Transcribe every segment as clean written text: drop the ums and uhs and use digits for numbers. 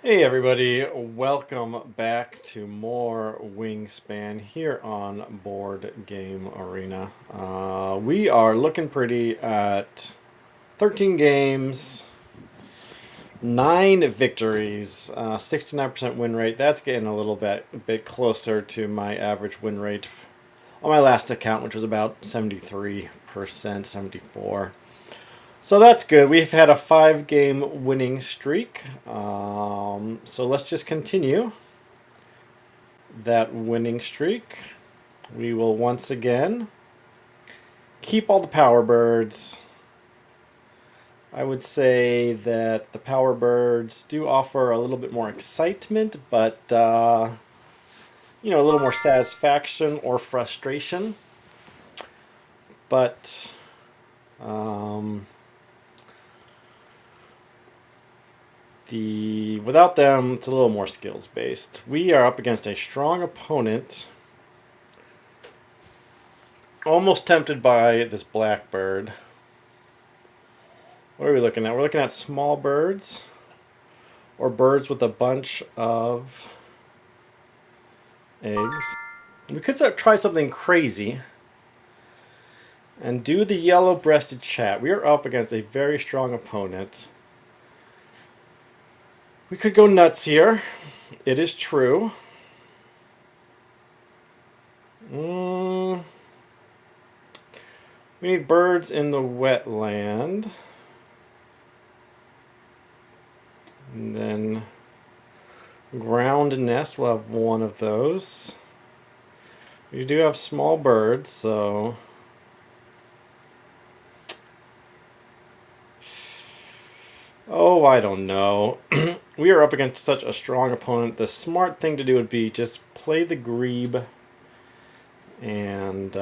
Hey everybody, welcome back to more Wingspan here on Board Game Arena. We are looking pretty at 13 games, 9 victories, 69% win rate. That's getting a bit closer to my average win rate on my last account, which was about 73%, 74. So that's good. We've had a 5-game winning streak. So let's just continue that winning streak. We will once again keep all the power birds. I would say that the power birds do offer a little bit more excitement, but a little more satisfaction or frustration. But without them, it's a little more skills based. We are up against a strong opponent. Almost tempted by this blackbird. What are we looking at? We're looking at small birds or birds with a bunch of eggs. We could try something crazy and do the yellow-breasted chat. We are up against a very strong opponent. We could go nuts here. It is true. We need birds in the wetland. And then ground nest, we'll have one of those. We do have small birds, so... Oh, I don't know. We are up against such a strong opponent. The smart thing to do would be just play the Grebe and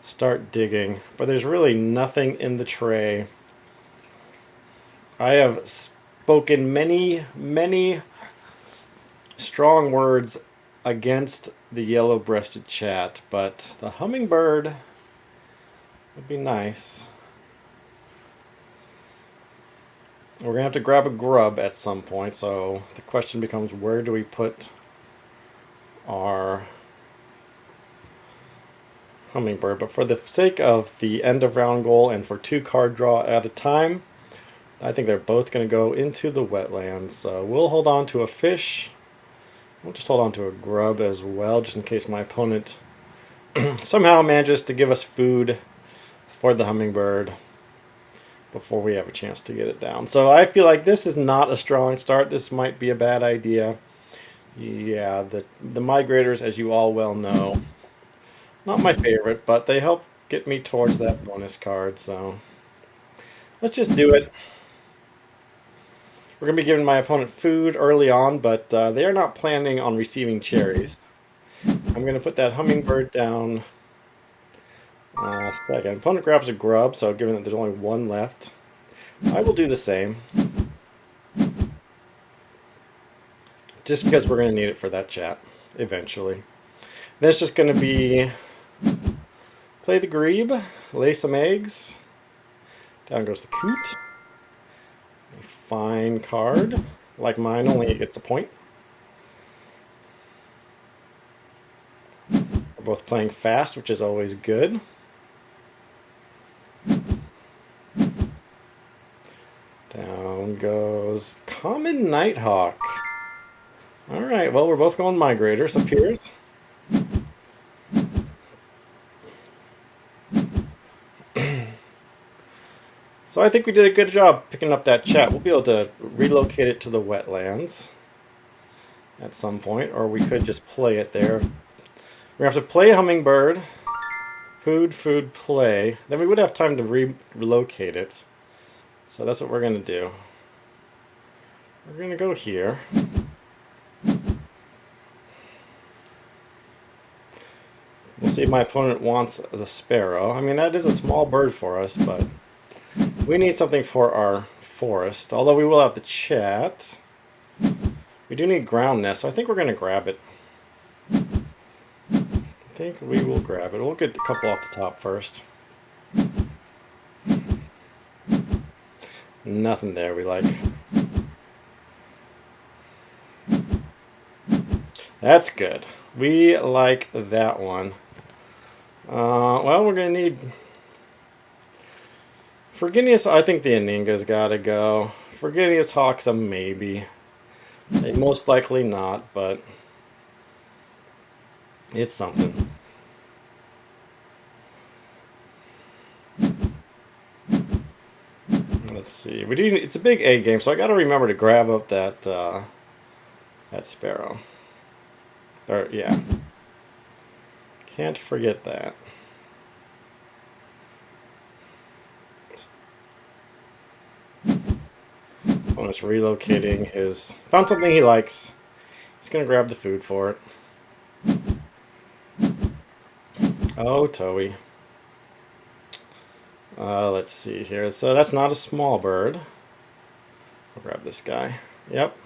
start digging. But there's really nothing in the tray. I have spoken many strong words against the yellow-breasted chat, but the hummingbird would be nice. We're going to have to grab a grub at some point, so the question becomes, where do we put our hummingbird? But for the sake of the end of round goal and for 2 card draw at a time, I think they're both going to go into the wetlands. So we'll hold on to a fish. We'll just hold on to a grub as well, just in case my opponent somehow manages to give us food for the hummingbird before we have a chance to get it down. So I feel like this is not a strong start. This might be a bad idea. Yeah, the migrators, as you all well know, not my favorite, but they help get me towards that bonus card. So let's just do it. We're going to be giving my opponent food early on, but they are not planning on receiving cherries. I'm going to put that hummingbird down. Second. Opponent grabs a grub, so given that there's only one left, I will do the same. Just because we're going to need it for that chat, eventually. Then it's just going to be play the Grebe, lay some eggs. Down goes the coot. A fine card. Like mine, only it gets a point. We're both playing fast, which is always good. Down goes Common Nighthawk. Alright, well, we're both going Migrators, appears. So I think we did a good job picking up that chat. We'll be able to relocate it to the wetlands at some point, or we could just play it there. We're going to have to play a hummingbird. Food, play. Then we would have time to relocate it. So that's what we're going to do. We're going to go here. We'll see if my opponent wants the sparrow. I mean, that is a small bird for us, but we need something for our forest. Although we will have the chat. We do need ground nest, so I think we're going to grab it. I think we will grab it. We'll get a couple off the top first. Nothing there we like. That's good. We like that one. Well, we're going to need... Virginius, I think the Aninga's got to go. Virginius Hawk's a maybe. Most likely not, but it's something. Let's see. It's a big A game, so I got to remember to grab up that sparrow. Or yeah, can't forget that. Opponent's relocating his... Found something he likes. He's gonna grab the food for it. Oh, Toei. Let's see here. So that's not a small bird. I'll grab this guy. Yep.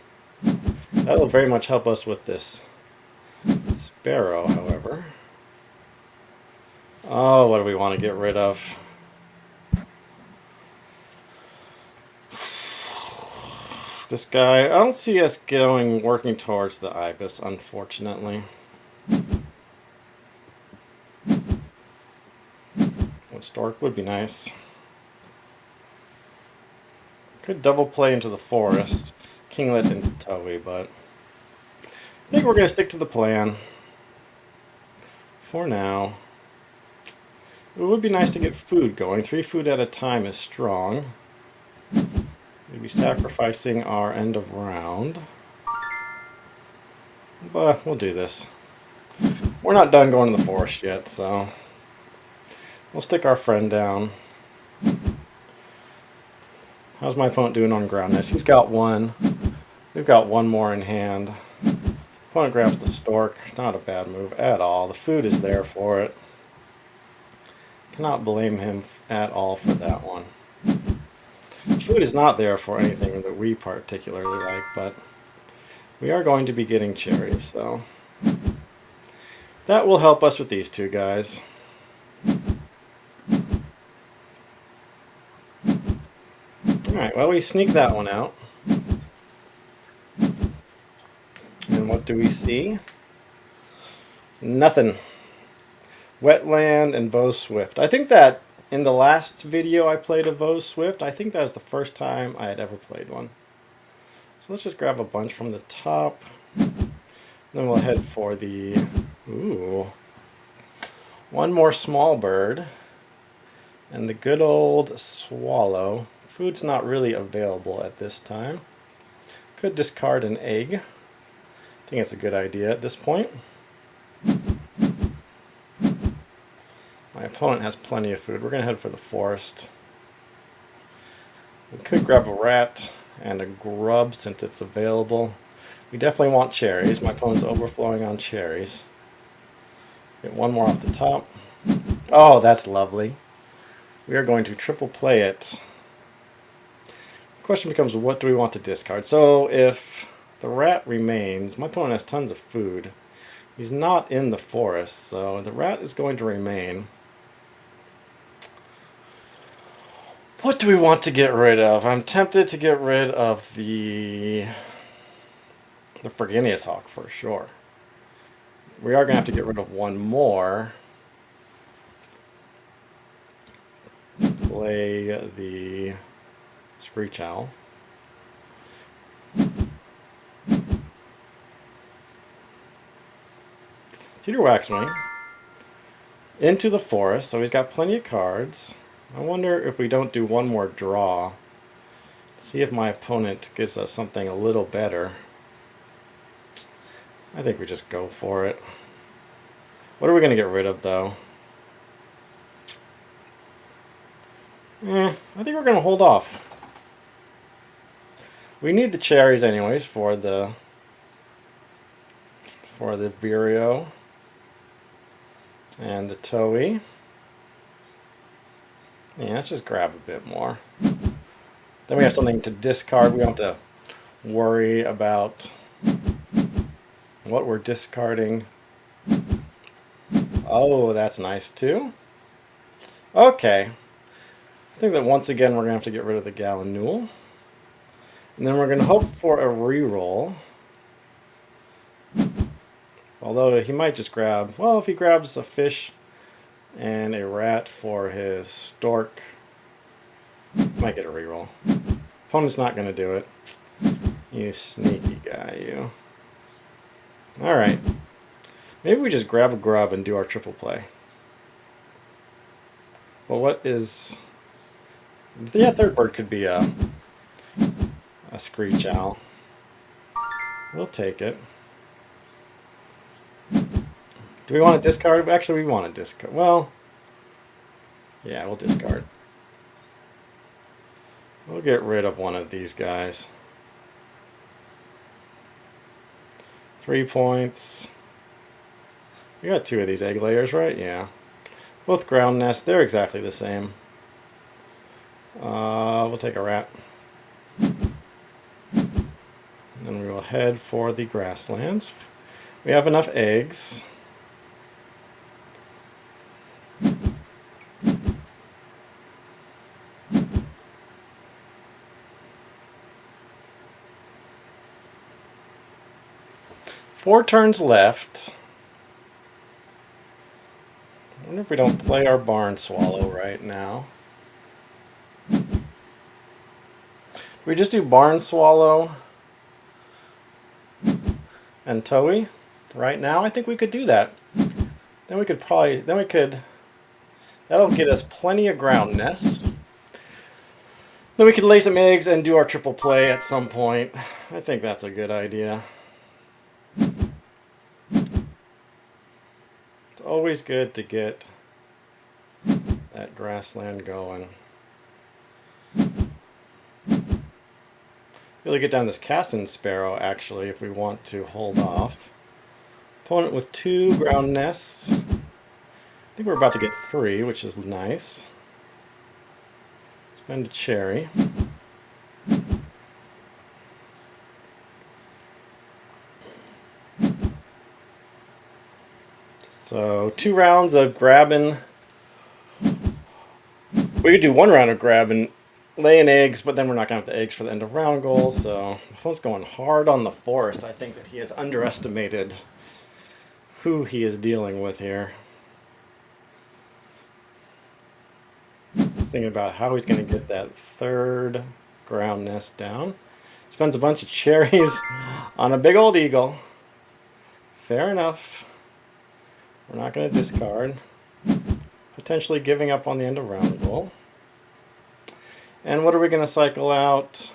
That'll very much help us with this sparrow, however. Oh, what do we want to get rid of? This guy, I don't see us working towards the ibis, unfortunately. A stork would be nice. Could double play into the forest, kinglet and Toei, but I think we're going to stick to the plan for now. It would be nice to get food going. 3 food at a time is strong. We'd be sacrificing our end of round. But we'll do this. We're not done going to the forest yet, so we'll stick our friend down. How's my opponent doing on ground nest? He's got 1. We've got 1 more in hand. Opponent grabs the stork. Not a bad move at all. The food is there for it. Cannot blame him at all for that one. Food is not there for anything that we particularly like, but we are going to be getting cherries, so that will help us with these 2 guys. Alright, well, we sneak that one out. And what do we see? Nothing. Wetland and Vo Swift. I think that in the last video I played a Vo Swift, I think that was the first time I had ever played one. So let's just grab a bunch from the top. Then we'll head for the... Ooh. 1 more small bird. And the good old swallow. Food's not really available at this time. Could discard an egg. I think it's a good idea at this point. My opponent has plenty of food. We're going to head for the forest. We could grab a rat and a grub since it's available. We definitely want cherries. My opponent's overflowing on cherries. Get 1 more off the top. Oh, that's lovely. We are going to triple play it. The question becomes, what do we want to discard? So if the rat remains, my opponent has tons of food. He's not in the forest, so the rat is going to remain. What do we want to get rid of? I'm tempted to get rid of the Virginius Hawk for sure. We are going to have to get rid of 1 more. Play the Screech Owl. Peter Waxwing. Into the forest, so he's got plenty of cards. I wonder if we don't do 1 more draw. See if my opponent gives us something a little better. I think we just go for it. What are we going to get rid of, though? I think we're going to hold off. We need the cherries anyways for the Vireo and the Toei. Yeah, let's just grab a bit more. Then we have something to discard. We don't have to worry about what we're discarding. Oh, that's nice too. Okay. I think that once again we're going to have to get rid of the Gallinule. And then we're going to hope for a reroll. Although he might just grab, well, if he grabs a fish and a rat for his stork, might get a reroll. Opponent's not going to do it. You sneaky guy, you. Alright. Maybe we just grab a grub and do our triple play. Well, what is... Yeah, third bird could be a screech owl. We'll take it. Do we want to discard? Actually, we want to discard. Well, yeah, we'll discard. We'll get rid of one of these guys. 3 points. We got 2 of these egg layers, right? Yeah. Both ground nests. They're exactly the same. We'll take a rat. And then we will head for the grasslands. We have enough eggs. Four turns left. I wonder if we don't play our barn swallow right now. We just do barn swallow and Toei right now. I think we could do that. Then we could that'll get us plenty of ground nests. Then we could lay some eggs and do our triple play at some point. I think that's a good idea. It's always good to get that grassland going. Really get down this Cassin Sparrow, actually, if we want to hold off. Opponent with 2 ground nests. I think we're about to get 3, which is nice. Spend a cherry. So 2 rounds of grabbing. We could do 1 round of grabbing, laying eggs, but then we're not going to have the eggs for the end of round goal. So opponent's going hard on the forest. I think that he has underestimated who he is dealing with here. He's thinking about how he's going to get that 3rd ground nest down. Spends a bunch of cherries on a big old eagle. Fair enough. We're not going to discard. Potentially giving up on the end of round goal. And what are we going to cycle out?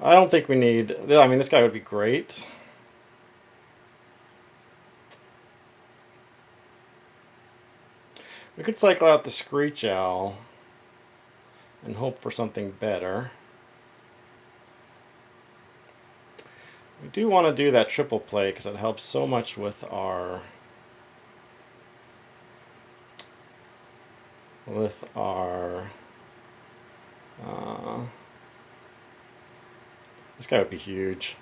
I don't think we need... I mean, this guy would be great. We could cycle out the Screech Owl and hope for something better. We do want to do that triple play because it helps so much with our this guy would be huge,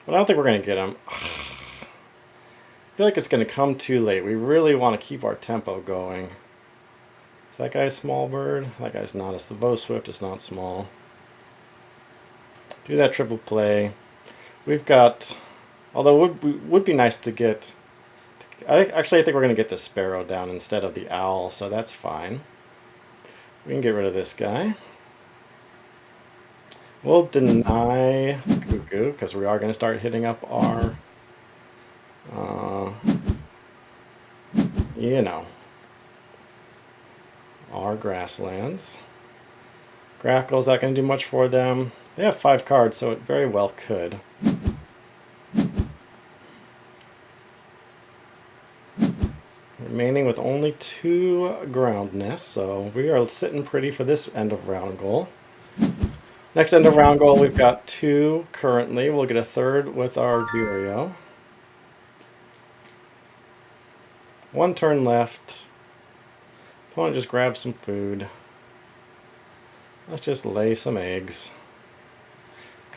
but I don't think we're going to get him. I feel like it's going to come too late. We really want to keep our tempo going. Is that guy a small bird? That guy's not. It's the Bow Swift. It's not small. Do that triple play. We've got, although it would be nice to get, actually I think we're going to get the Sparrow down instead of the Owl, so that's fine. We can get rid of this guy. We'll deny Cuckoo, because we are going to start hitting up our, our grasslands. Grackle's not going to do much for them. They have 5 cards, so it very well could. Remaining with only 2 ground nests, so we are sitting pretty for this end of round goal. Next end of round goal, we've got 2 currently. We'll get a 3rd with our Vireo. 1 turn left. Opponent just grab some food. Let's just lay some eggs.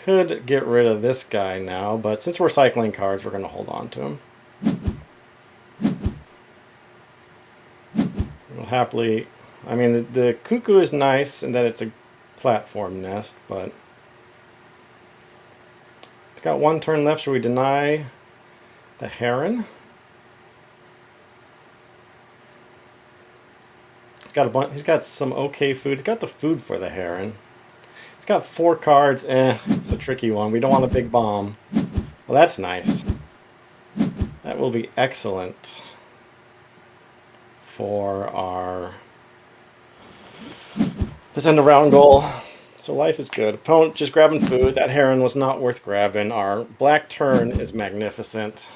Could get rid of this guy now, but since we're cycling cards, we're going to hold on to him. We'll happily... I mean, the Cuckoo is nice in that it's a platform nest, but... It's got 1 turn left. Should we deny The Heron. He's got some okay food. He's got the food for the Heron. He's got 4 cards. It's a tricky one. We don't want a big bomb. Well, that's nice. That will be excellent for our this end of round goal. So life is good. Opponent just grabbing food. That Heron was not worth grabbing. Our black turn is magnificent.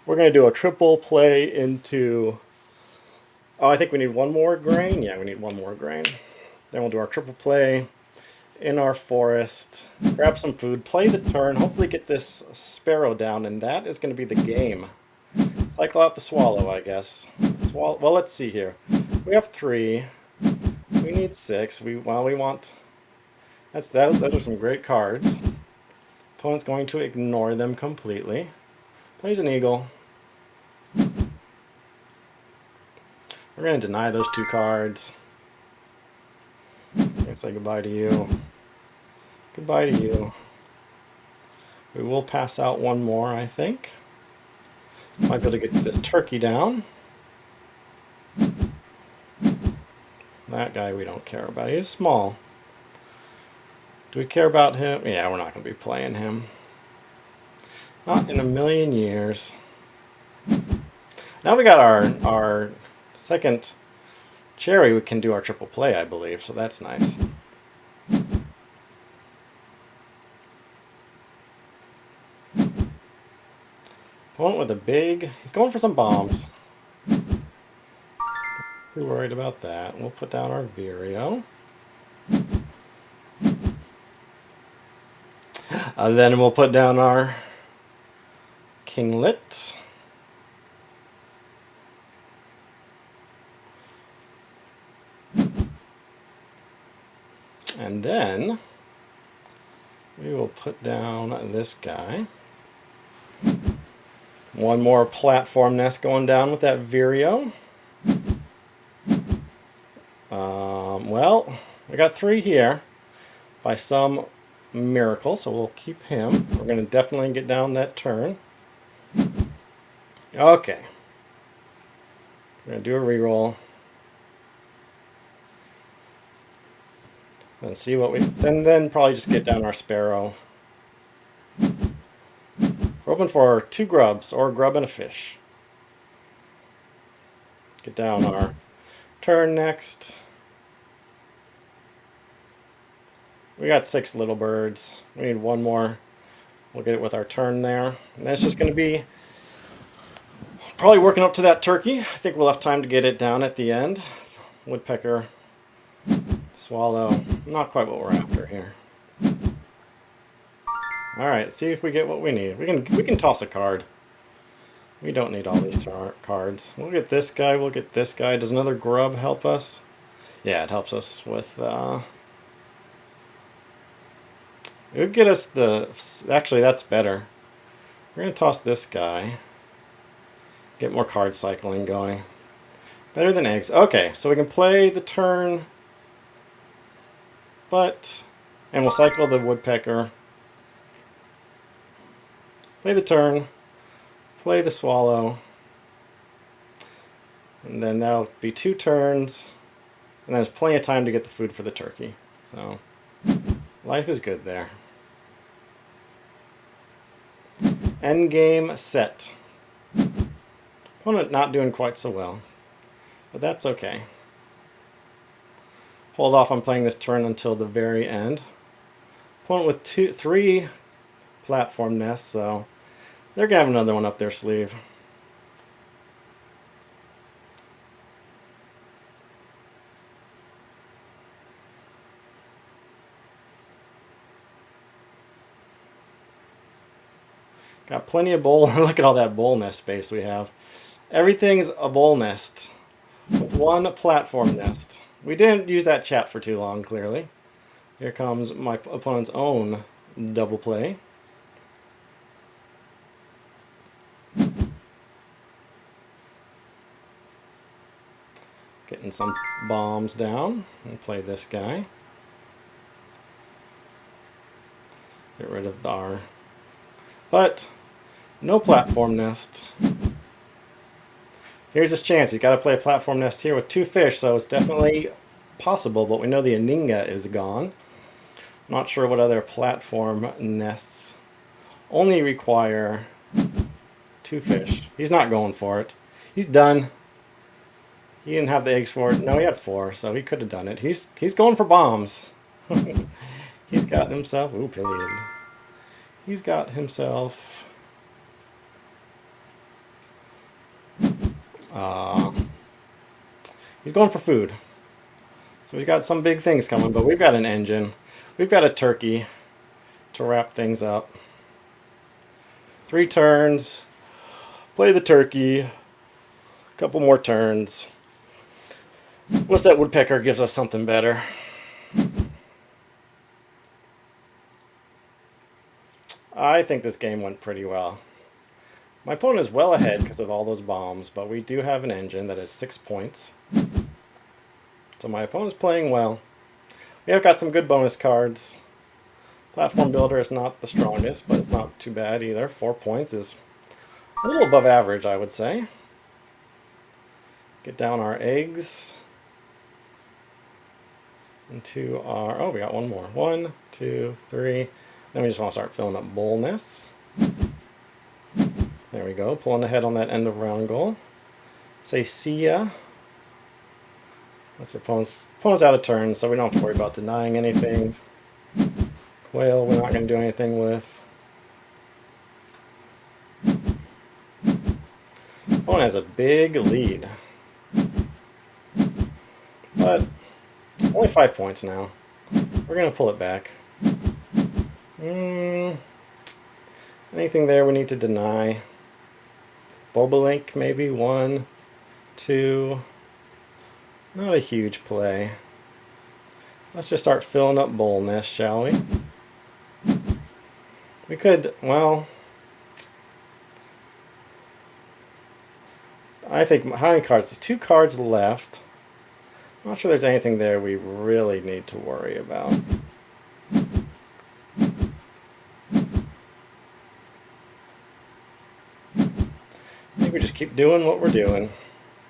We're going to do a triple play into... Oh, I think we need one more grain. Yeah, we need one more grain. Then we'll do our triple play in our forest. Grab some food. Play the turn. Hopefully get this sparrow down. And that is going to be the game. Cycle out the swallow, I guess. Well, let's see here. We have 3. We need 6. We want... Those are some great cards. Opponent's going to ignore them completely. Plays an eagle. We're going to deny those 2 cards. Say goodbye to you. Goodbye to you. We will pass out one more, I think. Might be able to get this turkey down. That guy we don't care about. He's small. Do we care about him? Yeah, we're not going to be playing him. Not in a million years. Now we got our second cherry. We can do our triple play, I believe, so that's nice. Going with a big... He's going for some bombs. Too worried about that. We'll put down our Vireo. Then we'll put down our Kinglet. And then we will put down this guy. One more platform nest going down with that Vireo. Well, we got 3 here by some miracle, so we'll keep him. We're going to definitely get down that turn. Okay. We're going to do a reroll. And see what we... And then probably just get down our sparrow. We're open for 2 grubs, or a grub and a fish. Get down our turn next. We got 6 little birds. We need one more. We'll get it with our turn there. And that's just going to be probably working up to that turkey. I think we'll have time to get it down at the end. Woodpecker, swallow. Not quite what we're after here. Alright, see if we get what we need. We can toss a card. We don't need all these cards. We'll get this guy, we'll get this guy. Does another grub help us? Yeah, it helps us with... It would get us the... Actually, that's better. We're going to toss this guy. Get more card cycling going. Better than eggs. Okay, so we can play the turn. But... And we'll cycle the woodpecker. Play the turn. Play the swallow. And then that'll be 2 turns. And there's plenty of time to get the food for the turkey. So... Life is good there. Endgame set. Opponent not doing quite so well. But that's okay. Hold off on playing this turn until the very end. Opponent with 3 platform nests, so they're going to have another one up their sleeve. Got plenty of bowl. Look at all that bowl nest space we have. Everything's a bowl nest with 1 platform nest. We didn't use that chat for too long, clearly. Here comes my opponent's own double play. Getting some bombs down. And play this guy. Get rid of our... But No platform nest. Here's his chance. He's got to play a platform nest here with 2 fish, so it's definitely possible, but we know the Aninga is gone. Not sure what other platform nests only require 2 fish. He's not going for it. He's done. He didn't have the eggs for it. No, he had 4, so he could have done it. He's going for bombs. He's got himself... Ooh, pillaged. He's got himself... he's going for food. So we've got some big things coming, but we've got an engine. We've got a turkey to wrap things up. 3 turns. Play the turkey. A couple more turns. Unless that woodpecker gives us something better. I think this game went pretty well. My opponent is well ahead because of all those bombs, but we do have an engine that is 6 points. So my opponent's playing well. We have got some good bonus cards. Platform Builder is not the strongest, but it's not too bad either. 4 points is a little above average, I would say. Get down our eggs into our... Oh, we got one more. 1, 2, 3. Then we just want to start filling up bowl nests. There we go. Pulling ahead on that end of round goal. Say see ya. That's your opponent's out of turn, so we don't have to worry about denying anything. Quail, we're not going to do anything with. Opponent has a big lead. But only 5 points now. We're going to pull it back. Anything there we need to deny? Bobolink, maybe 1, 2. Not a huge play. Let's just start filling up bowl nests, shall we? We could, well... I think, how many cards? 2 cards left. I'm not sure there's anything there we really need to worry about. I think we just keep doing what we're doing.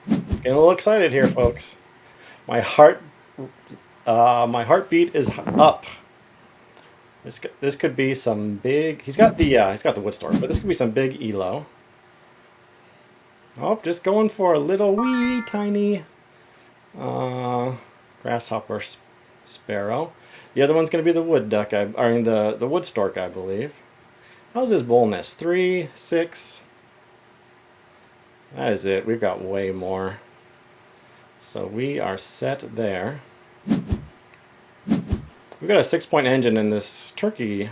Getting a little excited here, folks. My heartbeat is up. This could be some big. He's got the wood store, but this could be some big ELO. Oh, just going for a little wee tiny grasshopper sparrow. The other one's going to be the wood duck. I mean the wood stork, I believe. How's his bowl nest? 3, 6. That is it. We've got way more. So we are set there. We've got a 6-point engine in this turkey.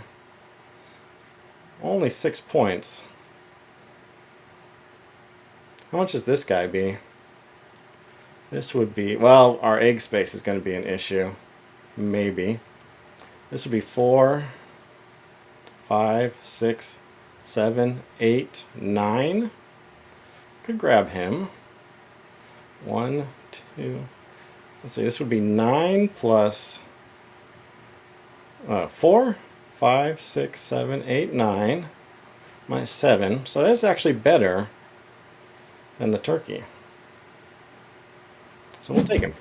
Only 6 points. How much does this guy be? This would be, well, our egg space is going to be an issue. Maybe. This would be 4, 5, 6, 7, 8, 9. Could grab him. 1, 2. Let's see, this would be 9 plus 4, 5, 6, 7, 8, 9. Minus 7. So that's actually better than the turkey. So we'll take him.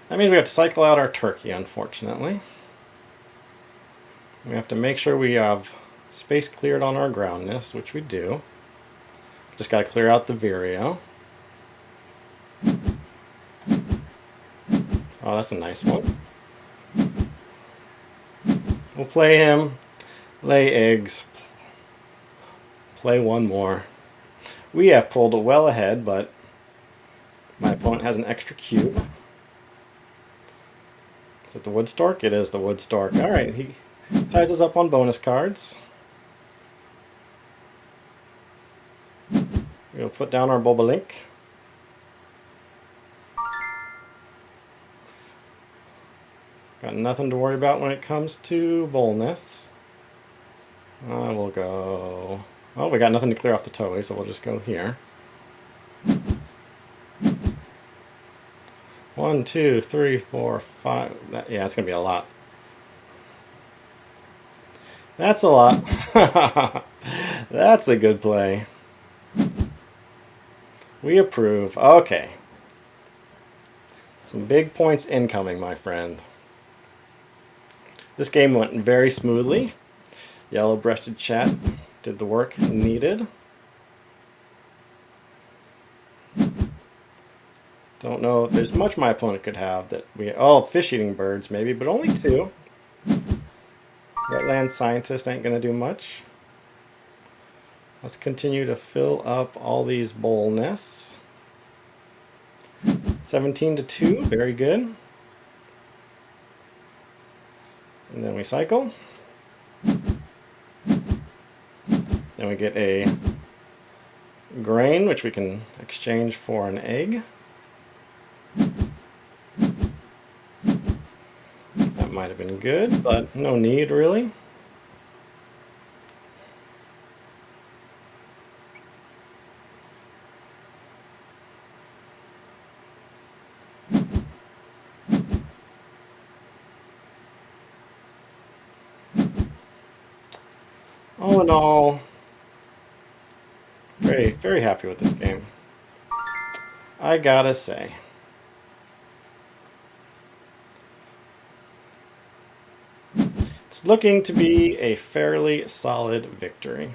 That means we have to cycle out our turkey, unfortunately. We have to make sure we have space cleared on our ground nest, which we do. Just got to clear out the Vireo. Oh, that's a nice one. We'll play him, lay eggs, play one more. We have pulled well ahead, but my opponent has an extra cube. Is it the wood stork? It is the wood stork. Alright, he ties us up on bonus cards. We'll put down our bobolink. Got nothing to worry about when it comes to bowl nests. We'll go... Oh, we got nothing to clear off the toy, so we'll just go here. 1, 2, 3, 4, 5. Yeah, it's going to be a lot. That's a lot. That's a good play. We approve. Okay. Some big points incoming, my friend. This game went very smoothly. Yellow-breasted chat did the work needed. Don't know if there's much my opponent could have that we... Oh, fish-eating birds maybe, but only 2. Wetland scientist ain't gonna do much. Let's continue to fill up all these bowl nests. 17-2, very good. And then we cycle. Then we get a grain, which we can exchange for an egg. That might have been good, but no need really. All in all, very, very happy with this game. I gotta say. It's looking to be a fairly solid victory.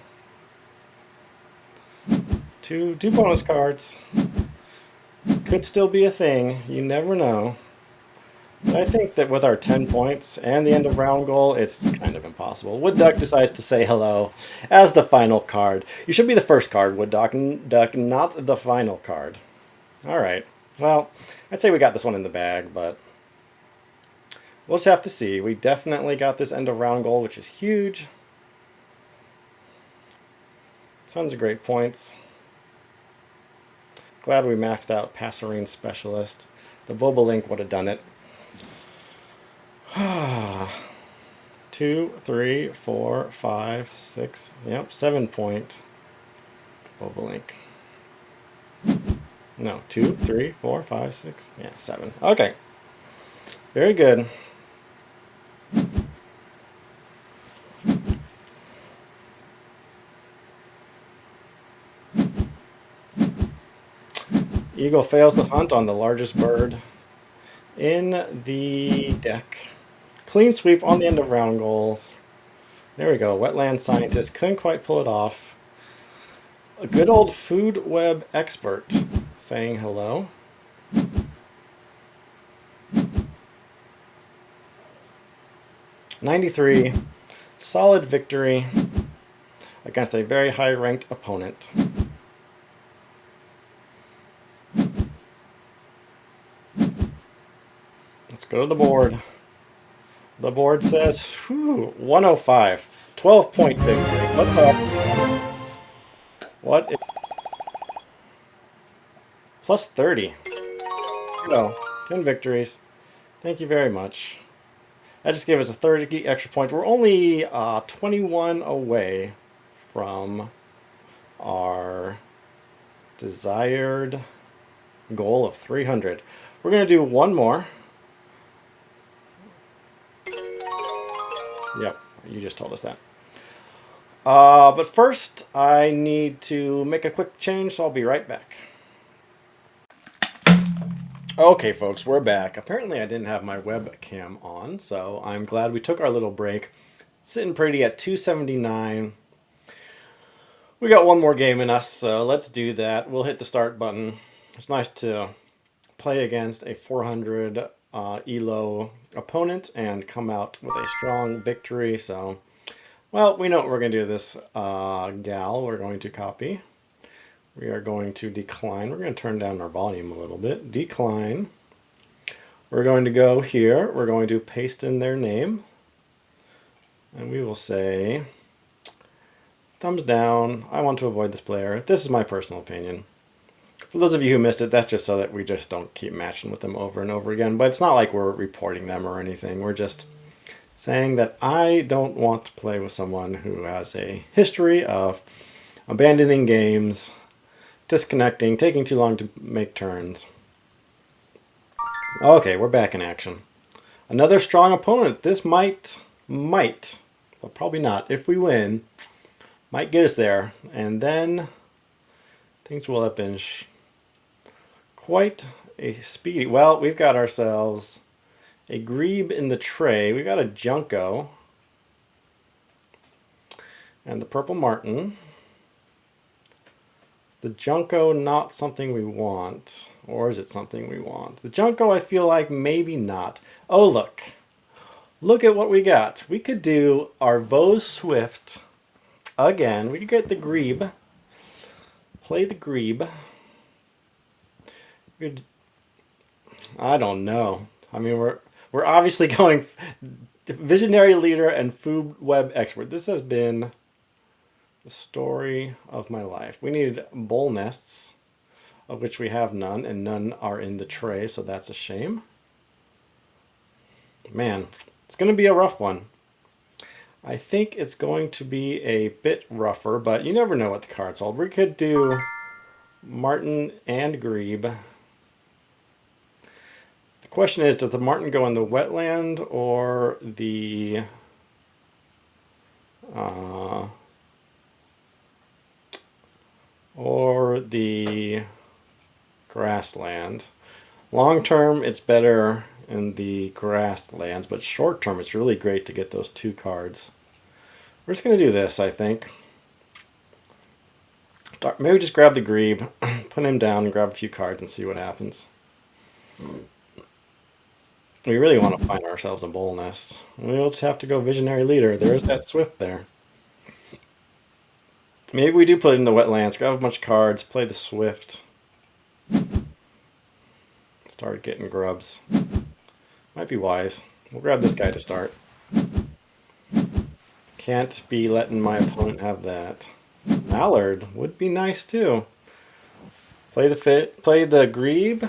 Two bonus cards. Could still be a thing. You never know. But I think that with our 10 points and the end of round goal, it's kind of impossible. Wood Duck decides to say hello as the final card. You should be the first card, Wood Duck, not the final card. Alright. Well, I'd say we got this one in the bag, but we'll just have to see. We definitely got this end of round goal, which is huge. Tons of great points. Glad we maxed out Passerine Specialist. The Bobolink would have done it. 2, 3, 4, 5, 6. Yep, 7 point Bobolink. No, 2, 3, 4, 5, 6. Yeah, 7. Okay. Very good. Eagle fails the hunt on the largest bird in the deck. Clean sweep on the end of round goals. There we go. Wetland scientist couldn't quite pull it off. A good old food web expert saying hello. $93. Solid victory against a very high-ranked opponent. Let's go to the board. The board says, whew, 105. 12-point victory. What's up? What is... Plus 30. You know, 10 victories. Thank you very much. That just gave us a 30 extra points. We're only 21 away from our desired goal of 300. We're going to do one more. Yep, you just told us that. But first, I need to make a quick change, so I'll be right back. Okay, folks, we're back. Apparently, I didn't have my webcam on, so I'm glad we took our little break. Sitting pretty at 279. We got one more game in us, so let's do that. We'll hit the start button. It's nice to play against a 400 ELO opponent and come out with a strong victory. So, well, we know what we're going to do this gal. We're going to copy. We are going to decline. We're going to turn down our volume a little bit. Decline. We're going to go here. We're going to paste in their name. And we will say, thumbs down. I want to avoid this player. This is my personal opinion. For those of you who missed it, that's just so that we just don't keep matching with them over and over again. But it's not like we're reporting them or anything. We're just saying that I don't want to play with someone who has a history of abandoning games, disconnecting, taking too long to make turns. Okay, we're back in action. Another strong opponent. This might, the but probably not. If we win, might get us there, and then things will have been quite a speedy. Well, we've got ourselves a Grebe in the tray. We got a Junko and the Purple Martin. The Junko, not something we want. Or is it something we want? The Junko, I feel like maybe not. Oh, look. Look at what we got. We could do our VII Swift again. We could get the Grebe. Play the Grebe. I don't know. I mean, we're obviously going Visionary Leader and Food Web Expert. This has been the story of my life. We need bowl nests, of which we have none, and none are in the tray, so that's a shame. Man, it's going to be a rough one. I think it's going to be a bit rougher, but you never know what the cards hold. We could do Martin and Grebe. The question is, does the Martin go in the wetland or the grassland? Long term, it's better in the grasslands, but short term, it's really great to get those two cards. We're just going to do this, I think. Maybe just grab the Grebe, put him down, and grab a few cards and see what happens. We really want to find ourselves a bowl nest. We'll just have to go Visionary Leader. There's that Swift there. Maybe we do put it in the wetlands, grab a bunch of cards, play the Swift. Start getting grubs. Might be wise. We'll grab this guy to start. Can't be letting my opponent have that. Mallard would be nice too. Play the Grebe.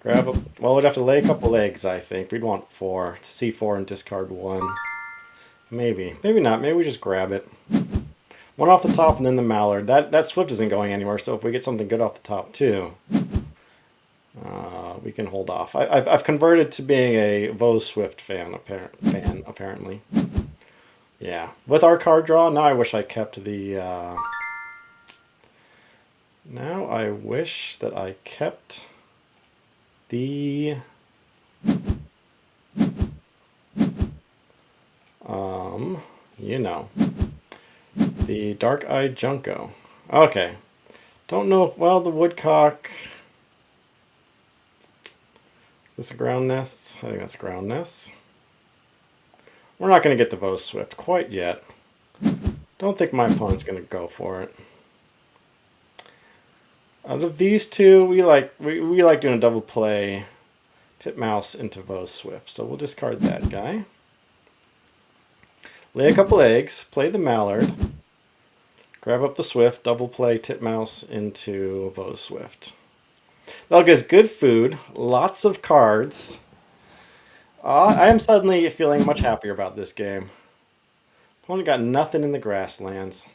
Grab a, well, we'd have to lay a couple eggs, I think. We'd want 4. C4 and discard 1. Maybe. Maybe not. Maybe we just grab it. One off the top and then the Mallard. That Swift isn't going anywhere, so if we get something good off the top too, we can hold off. I've converted to being a VII Swift fan, apparently. Yeah. With our card draw, now I wish I kept the... now I wish that I kept the... you know, the Dark-Eyed Junko. Okay. Don't know if, well, the Woodcock... Is this a ground nest? I think that's a ground nest. We're not going to get the VII Swift quite yet. Don't think my opponent's going to go for it. Out of these two, we like doing a double play Titmouse into VII Swift. So we'll discard that guy. Lay a couple eggs, play the Mallard, grab up the Swift, double play Titmouse into VII Swift. That'll give us good food, lots of cards. I am suddenly feeling much happier about this game. Opponent got nothing in the grasslands.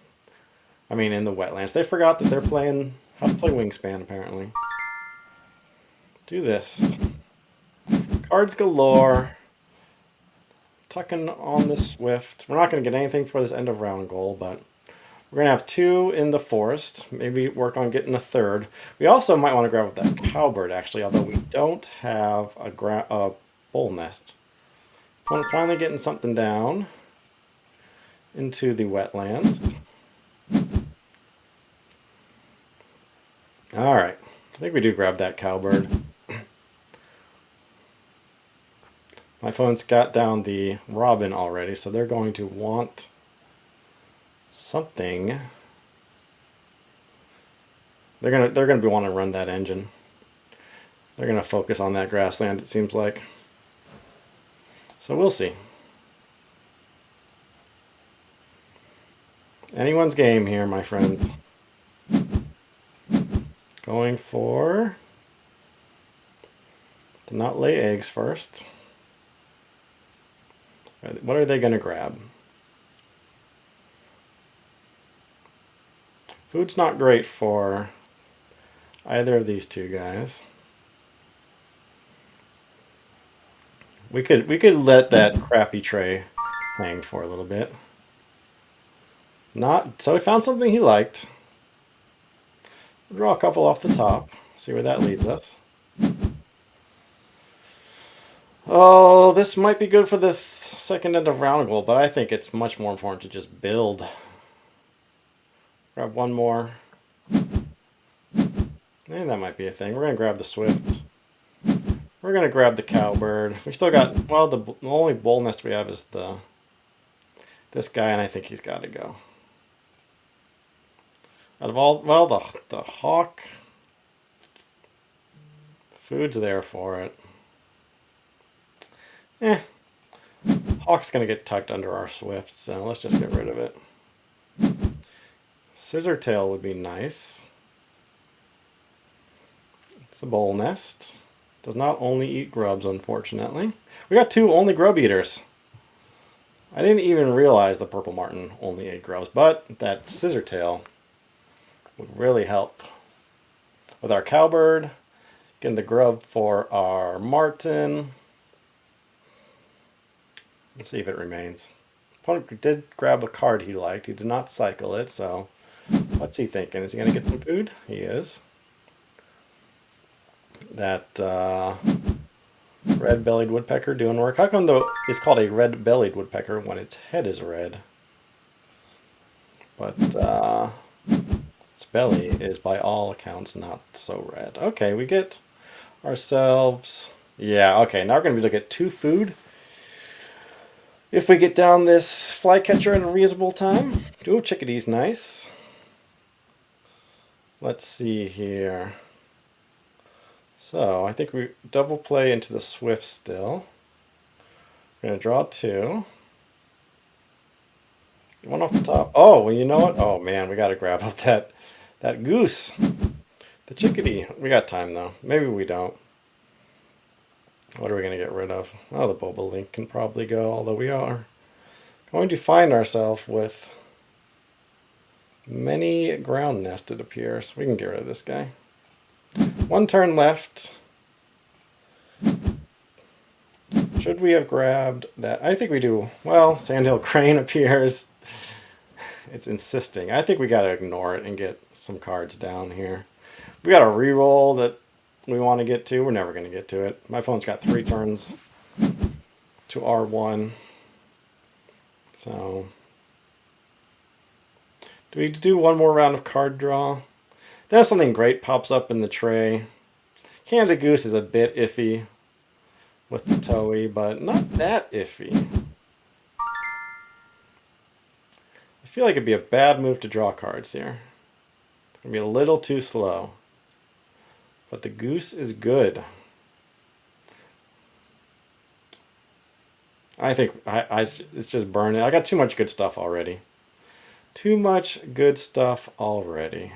I mean, in the wetlands. They forgot that they're playing how to play Wingspan, apparently. Do this. Cards galore. Tucking on the Swift. We're not going to get anything for this end of round goal, but we're going to have 2 in the forest. Maybe work on getting a 3rd. We also might want to grab that cowbird, actually, although we don't have a bowl nest. Finally getting something down into the wetlands. Alright. I think we do grab that cowbird. My opponent's got down the robin already, so they're going to want something. They're gonna be wanting to run that engine. They're gonna focus on that grassland, it seems like. So we'll see. Anyone's game here, my friends. Going for... to not lay eggs first. What are they going to grab? Food's not great for either of these two guys. We could let that crappy tray hang for a little bit. So he found something he liked. We'll draw a couple off the top, see where that leads us. Oh, this might be good for the second end of round goal, but I think it's much more important to just build. Grab one more. And that might be a thing. We're going to grab the Swift. We're going to grab the Cowbird. We still got, well, the only bull nest we have is this guy, and I think he's got to go. Out of all, well, the Hawk, food's there for it. Hawk's going to get tucked under our Swift, so let's just get rid of it. Scissortail would be nice. It's a bowl nest. Does not only eat grubs, unfortunately. We got two only grub eaters. I didn't even realize the purple martin only ate grubs, but that scissortail would really help. With our cowbird, getting the grub for our martin. Let's see if it remains. Opponent did grab a card he liked. He did not cycle it, so what's he thinking? Is he going to get some food? He is. That red-bellied woodpecker doing work. How come it's called a red-bellied woodpecker when its head is red? But its belly is by all accounts not so red. Okay, we get ourselves... Yeah, okay, now we're going to be able to get 2 food. If we get down this flycatcher in a reasonable time. Ooh, chickadee's nice. Let's see here. So, I think we double play into the Swift still. We're going to draw 2. One off the top. Oh, well, you know what? Oh, man, we got to grab up that goose. The chickadee. We got time, though. Maybe we don't. What are we going to get rid of? Oh, the bobolink can probably go, although we are going to find ourselves with many ground nests, it appears. We can get rid of this guy. 1 turn left. Should we have grabbed that? I think we do. Well, Sandhill Crane appears. It's insisting. I think we got to ignore it and get some cards down here. We got a reroll that we want to get to. We're never going to get to it. My opponent's got 3 turns to R1. So, do we do one more round of card draw? Then something great pops up in the tray. Canada Goose is a bit iffy with the Toei, but not that iffy. I feel like it'd be a bad move to draw cards here. It's going to be a little too slow. But the goose is good. I think it's just burning. I got too much good stuff already. Too much good stuff already.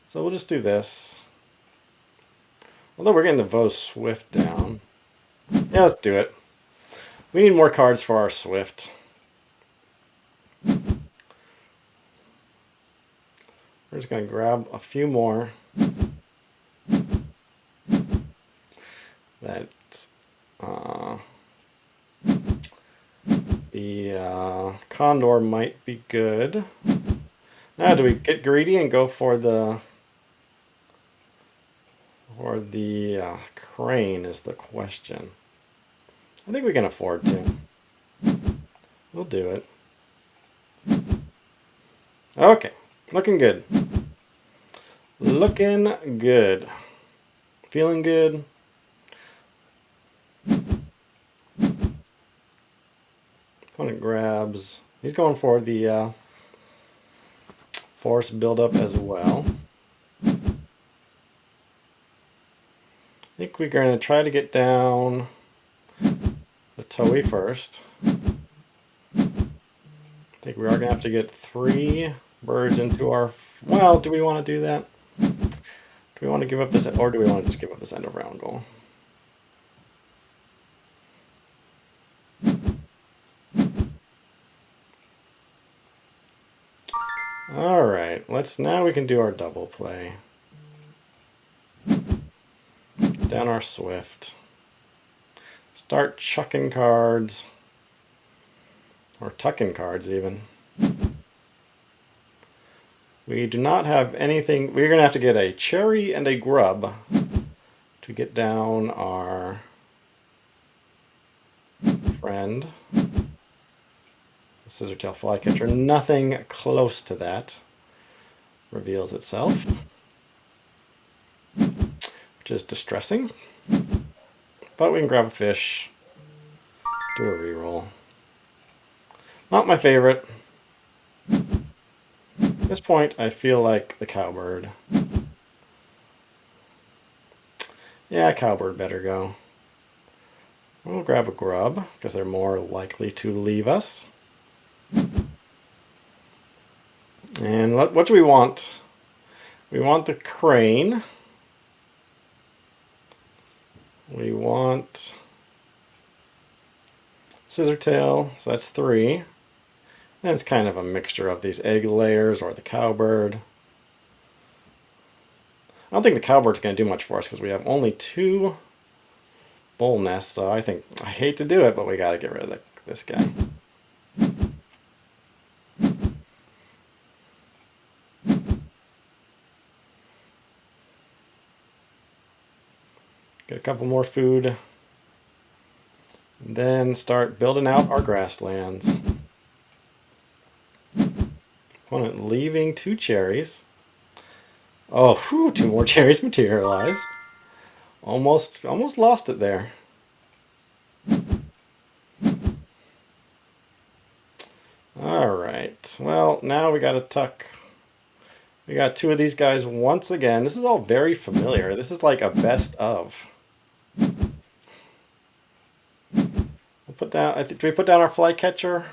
So we'll just do this. Although we're getting the Vos Swift down. Yeah, let's do it. We need more cards for our Swift. We're just going to grab a few more. That the condor might be good. Now, do we get greedy and go for the crane is the question. I think we can afford to. We'll do it. Okay, looking good. Looking good. Feeling good. Opponent grabs. He's going for the force buildup as well. I think we're going to try to get down the Toei first. I think we are going to have to get 3 birds into our... Well, do we want to do that? Do we want to give up this, or do we want to just give up this end of round goal? Alright, now we can do our double play. Down our Swift. Start chucking cards. or tuck-in cards even. We do not have anything. We're going to have to get a cherry and a grub to get down our friend. The Scissortail Flycatcher. Nothing close to that reveals itself, which is distressing. But we can grab a fish, do a reroll. Not my favorite. At this point, I feel like the cowbird. Yeah, cowbird better go. We'll grab a grub, because they're more likely to leave us. And what do we want? We want the crane. We want Scissortail, so that's 3. And it's kind of a mixture of these egg layers or the cowbird. I don't think the cowbird's going to do much for us because we have only 2 bull nests, so I hate to do it, but we got to get rid of this guy. Get a couple more food. And then start building out our grasslands. Opponent leaving 2 cherries. Oh, whew, 2 more cherries materialize. Almost lost it there. Alright, well, now we got a tuck. We got 2 of these guys once again. This is all very familiar. This is like a best of. We'll put down, do we put down our flycatcher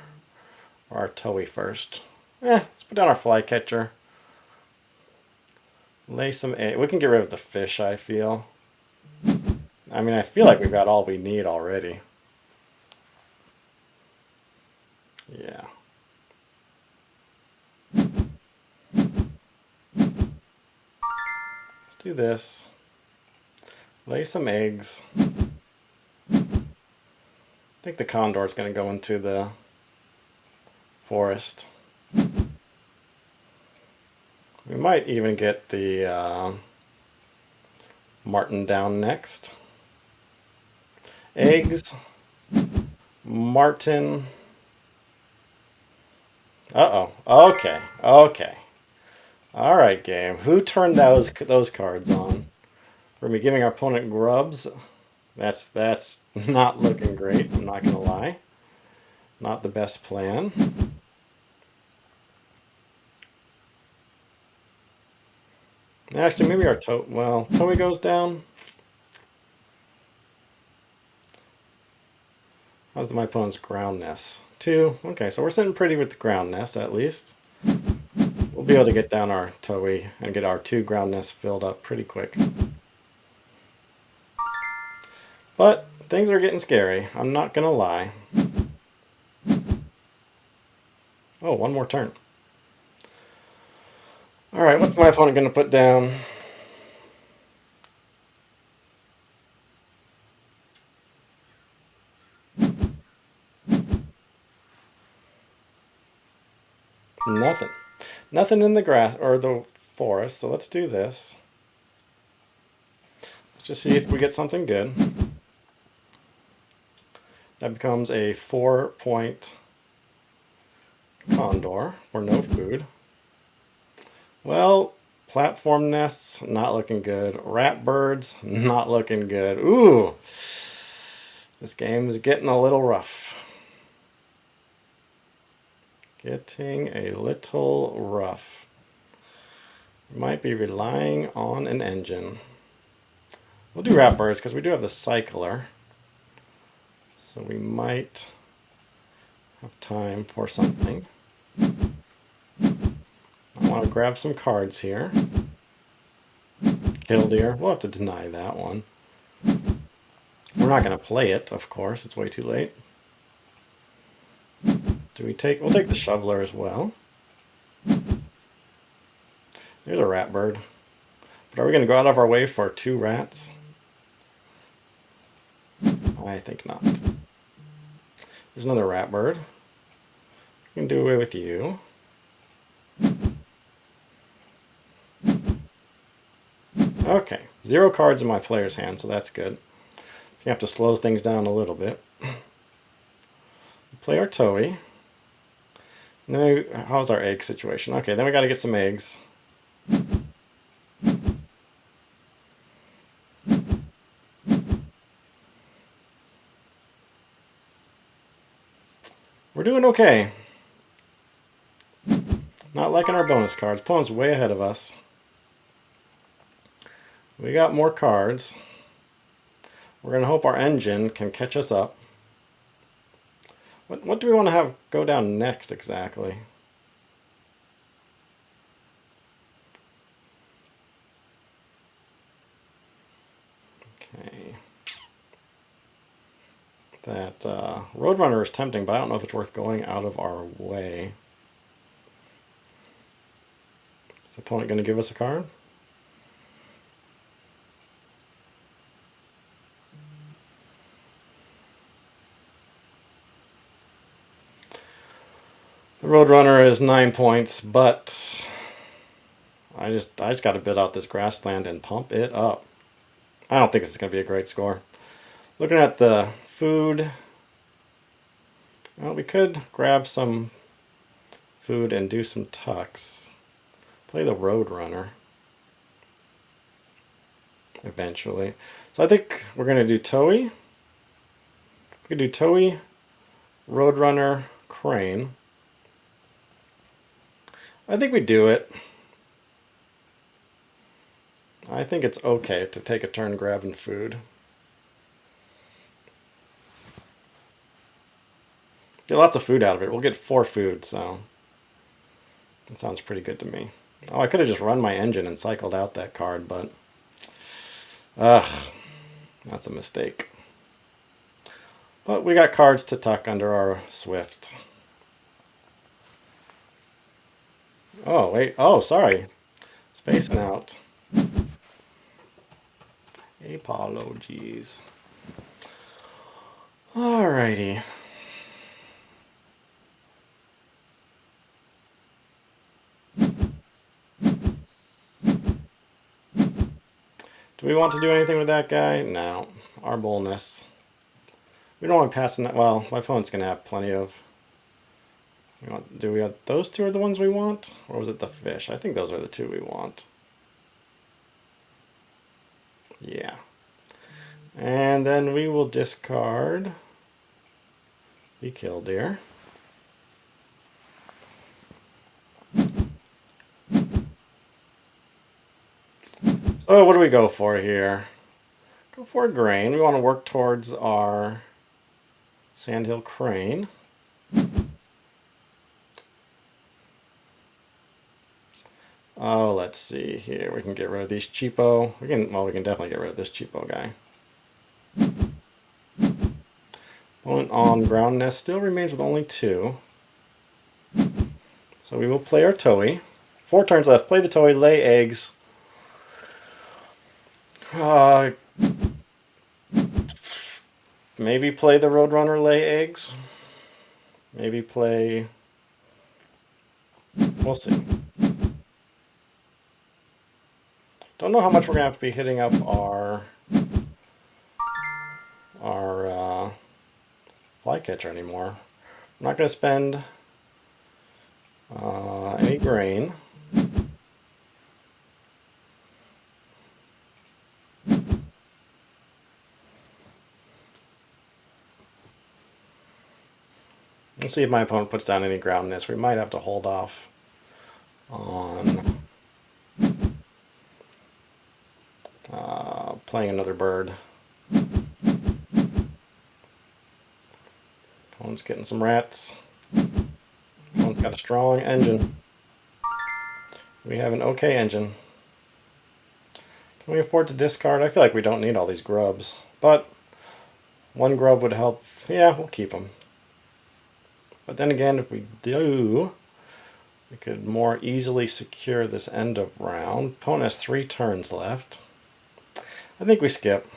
or our towey first? Let's put down our flycatcher. Lay some egg. We can get rid of the fish, I feel. I mean, I feel like we've got all we need already. Yeah. Let's do this. Lay some eggs. I think the condor is going to go into the forest. We might even get the marten down next. Eggs. Marten. Uh-oh. Okay. Okay. Alright, game. Who turned those cards on? We're going to be giving our opponent grubs. That's not looking great, I'm not going to lie. Not the best plan. Actually, maybe our towey goes down. How's my opponent's ground nest? 2. Okay, so we're sitting pretty with the ground nest at least. We'll be able to get down our towey and get our 2 ground nests filled up pretty quick. But things are getting scary, I'm not gonna lie. Oh, 1 more turn. Alright, what's my opponent gonna put down? Nothing. Nothing in the grass or the forest, so let's do this. Let's just see if we get something good. That becomes a 4-point condor for no food. Well, platform nests, not looking good. Rat birds, not looking good. Ooh! This game is getting a little rough. Getting a little rough. We might be relying on an engine. We'll do rat birds because we do have the cycler. So we might have time for something. I want to grab some cards here. Killdeer. We'll have to deny that one. We're not going to play it, of course. It's way too late. We'll take the shoveler as well. There's a rat bird. But are we going to go out of our way for 2 rats? I think not. There's another rat bird. We can do away with you. Okay, 0 cards in my player's hand, so that's good. You have to slow things down a little bit. Play our Toei. And then how's our egg situation? Okay, then we got to get some eggs. We're doing okay. Not liking our bonus cards. Opponent's way ahead of us. We got more cards. We're going to hope our engine can catch us up. What do we want to have go down next exactly? Okay. That Roadrunner is tempting, but I don't know if it's worth going out of our way. Is the opponent going to give us a card? The Roadrunner is 9 points, but I just got to bid out this grassland and pump it up. I don't think this is going to be a great score. Looking at the food, well, we could grab some food and do some tucks. Play the Roadrunner eventually. So I think we're going to do Toei. We could do Toei, Roadrunner, Crane. I think we do it. I think it's okay to take a turn grabbing food. Get lots of food out of it. We'll get 4 food, so that sounds pretty good to me. Oh, I could have just run my engine and cycled out that card, but that's a mistake. But we got cards to tuck under our Swift. Oh, wait. Oh, sorry. Spacing out. Apologies. Alrighty. Do we want to do anything with that guy? No. Our boldness. We don't want to pass in that. Well, my opponent's going to have plenty of. Do we have those 2 are the ones we want? Or was it the fish? I think those are the 2 we want. Yeah. And then we will discard the killdeer. So what do we go for here? Go for a grain. We want to work towards our Sandhill Crane. Oh, let's see here. We can get rid of these cheapo. We can definitely get rid of this cheapo guy. Opponent on ground nest still remains with only 2. So we will play our Toei. 4 turns left. Play the Toei, lay eggs. Maybe play the Roadrunner, lay eggs. Maybe play. We'll see. Don't know how much we're going to have to be hitting up our flycatcher anymore. I'm not going to spend any grain. We'll see if my opponent puts down any ground nest. We might have to hold off on playing another bird. Opponent's getting some rats. Opponent's got a strong engine. We have an okay engine. Can we afford to discard? I feel like we don't need all these grubs, but 1 grub would help. Yeah, we'll keep them. But then again, if we do, we could more easily secure this end of round. Opponent has 3 turns left. I think we skip.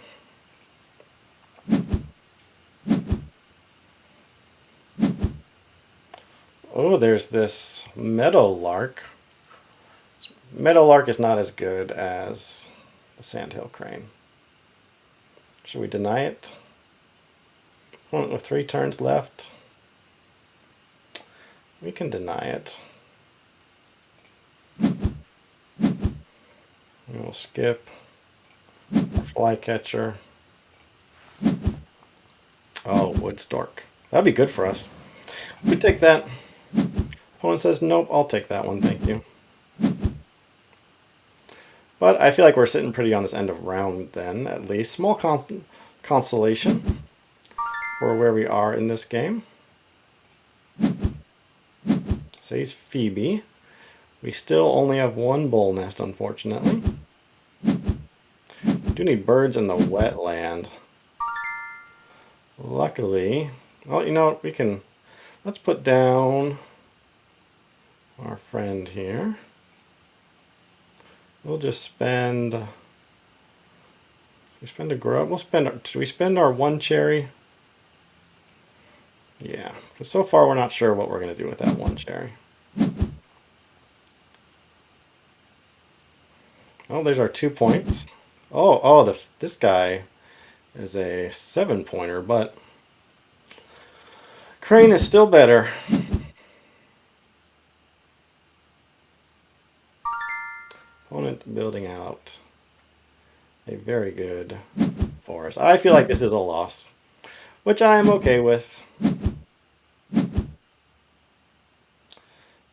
Oh, there's this meadowlark. Meadowlark is not as good as the sandhill crane. Should we deny it? With 3 turns left, we can deny it. We'll skip flycatcher. Oh, wood stork. That'd be good for us. We take that. Opponent says, nope, I'll take that one, thank you. But I feel like we're sitting pretty on this end of round then, at least. Small consolation for where we are in this game. Says Phoebe. We still only have 1 bull nest, unfortunately. Do need birds in the wetland. Luckily, well, you know, we can, let's put down our friend here. We'll just spend, we spend a grub, should we spend our 1 cherry? Yeah, because so far we're not sure what we're going to do with that 1 cherry. Oh, there's our 2 points. This guy is a 7-pointer, but crane is still better. Opponent building out a very good forest. I feel like this is a loss, which I am okay with.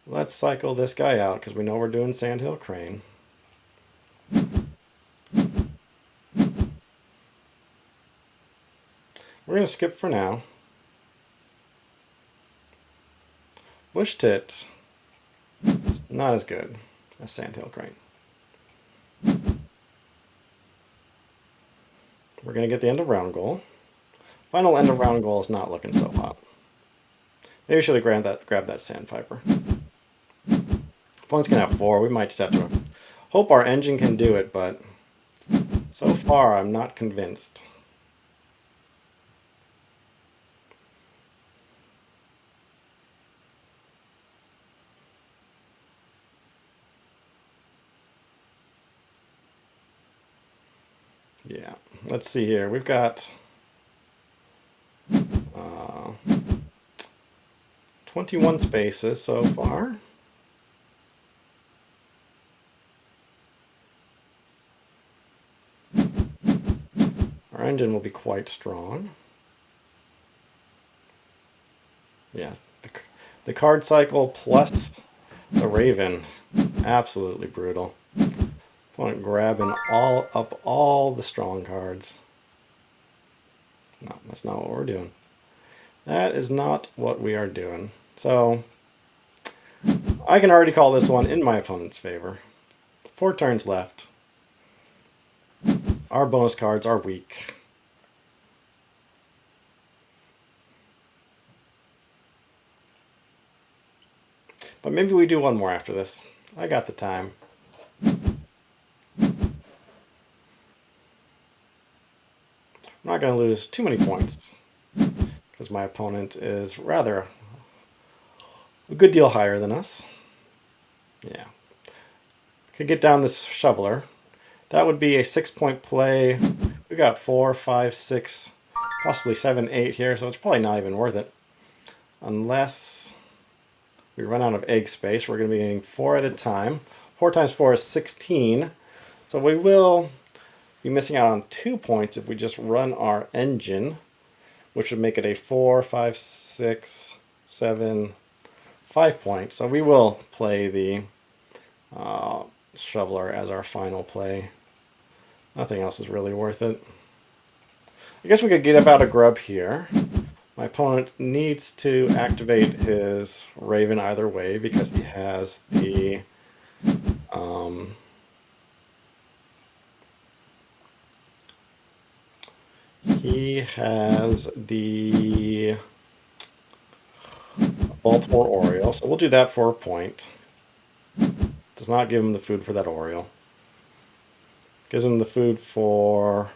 Let's cycle this guy out because we know we're doing sandhill crane. We're going to skip for now. Bush tit, not as good as sandhill crane. We're going to get the end of round goal. Final end of round goal is not looking so hot. Maybe we should have grabbed that sandpiper. Opponent's going to have 4. We might just have to hope our engine can do it, but so far I'm not convinced. Yeah, let's see here. We've got 21 spaces so far. Our engine will be quite strong. Yeah, the card cycle plus the Raven, absolutely brutal. Opponent grabbing all the strong cards. No, that's not what we're doing. That is not what we are doing. So I can already call this one in my opponent's favor. 4 turns left. Our bonus cards are weak. But maybe we do one more after this. I got the time. I'm not going to lose too many points because my opponent is rather a good deal higher than us. Yeah. Could get down this shoveler. That would be a 6-point play. We got 4, 5, 6, possibly 7, 8 here, so it's probably not even worth it. Unless we run out of egg space. We're going to be getting 4 at a time. 4 times 4 is 16. So we will be missing out on 2 points if we just run our engine, which would make it a 4, 5, 6, 7, 5 points. So we will play the shoveler as our final play. Nothing else is really worth it. I guess we could get about a grub here. My opponent needs to activate his Raven either way because he has the Baltimore Oriole, so we'll do that for a point. Does not give him the food for that Oriole. Gives him the food for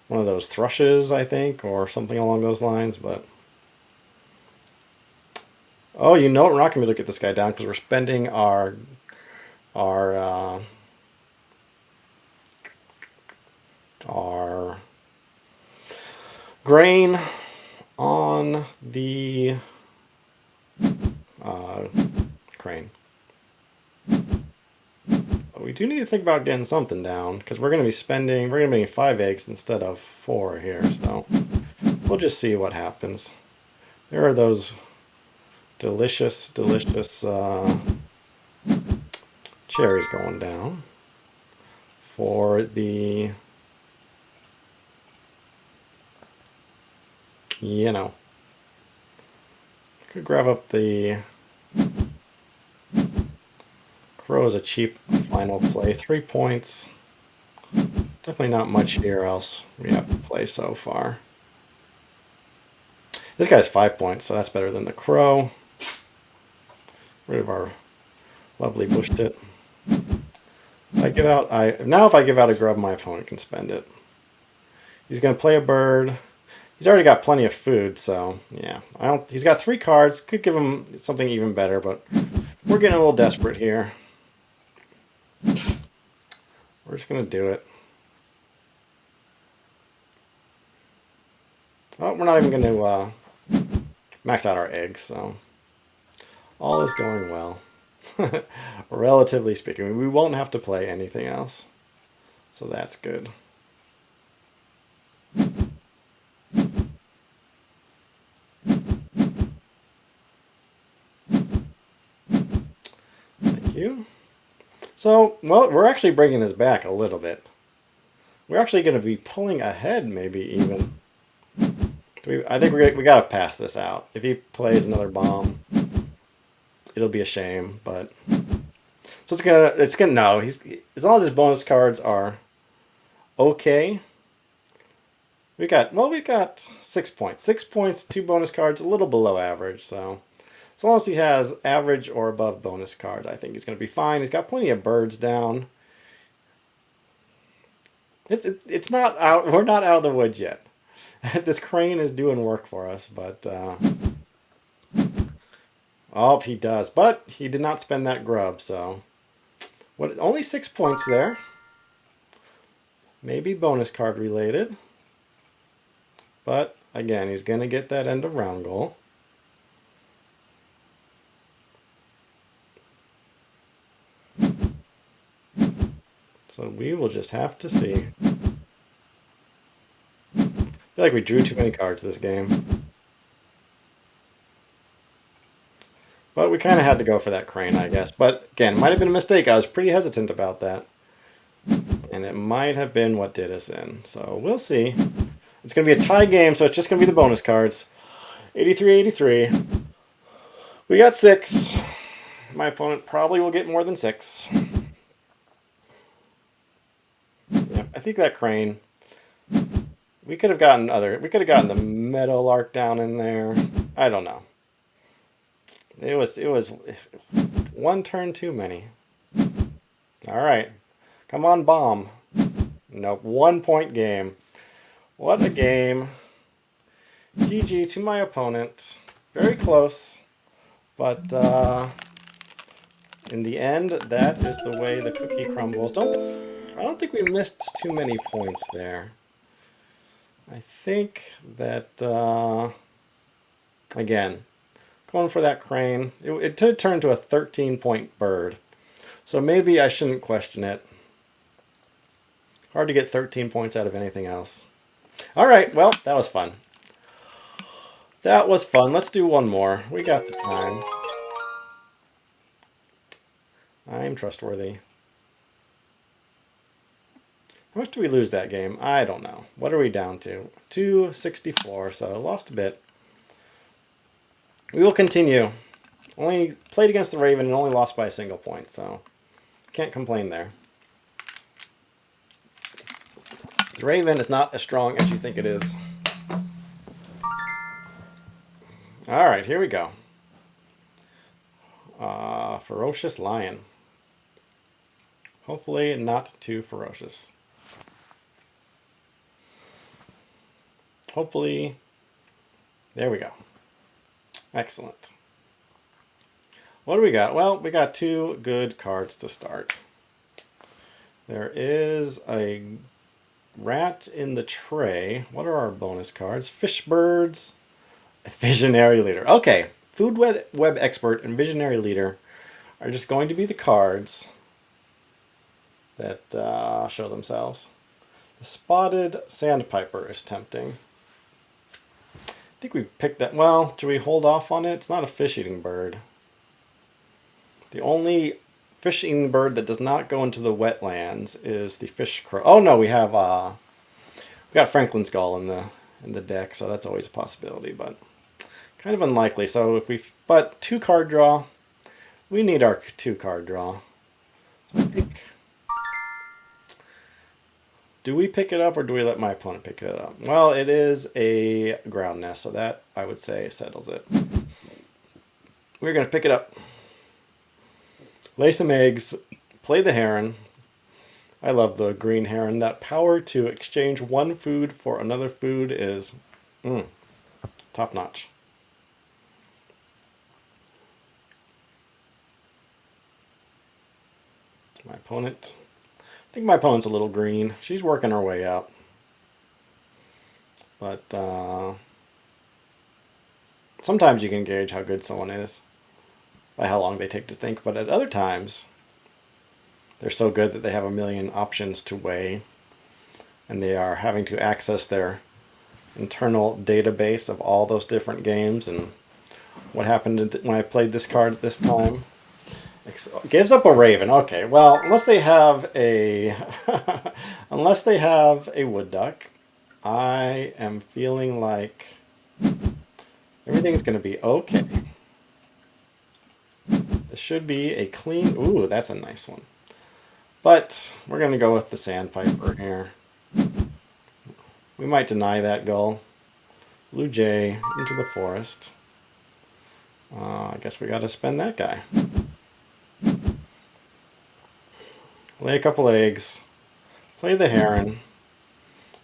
one of those thrushes, I think, or something along those lines, but Oh, you know what? We're not going to be able to get this guy down because we're spending our our grain on the crane. But we do need to think about getting something down because we're going to be 5 eggs instead of 4 here. So we'll just see what happens. There are those delicious, delicious cherries going down for the, you know, could grab up the crow as a cheap final play. 3 points. Definitely not much here else we have to play so far. This guy's 5 points, so that's better than the crow. Rid of our lovely bush tit. If I give out, if I give out a grub, my opponent can spend it. He's going to play a bird. He's already got plenty of food, so yeah. He's got 3 cards. Could give him something even better, but we're getting a little desperate here. We're just going to do it. Oh, we're not even going to max out our eggs, so all is going well. Relatively speaking, we won't have to play anything else, so that's good. Thank you. So, well, we're actually bringing this back a little bit. We're actually going to be pulling ahead, maybe even. I think we got to pass this out. If he plays another bomb, it'll be a shame. But so it's gonna no. As long as his bonus cards are okay. We got 6 points. 6 points, 2 bonus cards, a little below average. So as long as he has average or above bonus cards, I think he's going to be fine. He's got plenty of birds down. It's not out. We're not out of the woods yet. This crane is doing work for us, but oh, he does. But he did not spend that grub, so only 6 points there. Maybe bonus card related. But again, he's going to get that end of round goal. So we will just have to see. I feel like we drew too many cards this game. But we kind of had to go for that crane, I guess. But again, it might have been a mistake. I was pretty hesitant about that. And it might have been what did us in. So we'll see. It's going to be a tie game, so it's just going to be the bonus cards. 83-83. We got 6. My opponent probably will get more than 6. Yep, I think that crane. We could have gotten the meadowlark down in there. I don't know. It was one turn too many. All right. Come on, bomb. Nope, 1 point game. What a game. GG to my opponent. Very close. But in the end, that is the way the cookie crumbles. I don't think we missed too many points there. I think that, again, going for that crane, it did turn to a 13-point bird. So maybe I shouldn't question it. Hard to get 13 points out of anything else. All right, well, that was fun. That was fun. Let's do one more. We got the time. I'm trustworthy. How much do we lose that game? I don't know. What are we down to? 264, so lost a bit. We will continue. Only played against the Raven and only lost by a single point, so can't complain there. The Raven is not as strong as you think it is. Alright, here we go. Ferocious Lion. Hopefully not too ferocious. Hopefully, there we go. Excellent. What do we got? Well, we got two good cards to start. There is a rat in the tray. What are our bonus cards? Fish birds, visionary leader. Okay, food web expert and visionary leader are just going to be the cards that show themselves. The spotted sandpiper is tempting. I think we picked that. Well, should we hold off on it? It's not a fish-eating bird. The only fish-eating bird that does not go into the wetlands is the fish crow. Oh no, we got Franklin's Gull in the deck, so that's always a possibility, but kind of unlikely. So but 2-card draw, we need our 2-card draw. So I think, do we pick it up or do we let my opponent pick it up? Well, it is a ground nest, so that I would say settles it. We're going to pick it up, lay some eggs, play the Heron. I love the green Heron. That power to exchange one food for another food is top notch. My opponent. I think my opponent's a little green. She's working her way up. But sometimes you can gauge how good someone is by how long they take to think. But at other times, they're so good that they have a million options to weigh. And they are having to access their internal database of all those different games. And what happened when I played this card this time? Gives up a raven. Okay, well, unless they have a wood duck, I am feeling like everything's going to be okay. This should be a clean. Ooh, that's a nice one. But we're going to go with the sandpiper here. We might deny that gull. Blue jay into the forest. I guess we got to spend that guy. Lay a couple eggs, play the Heron,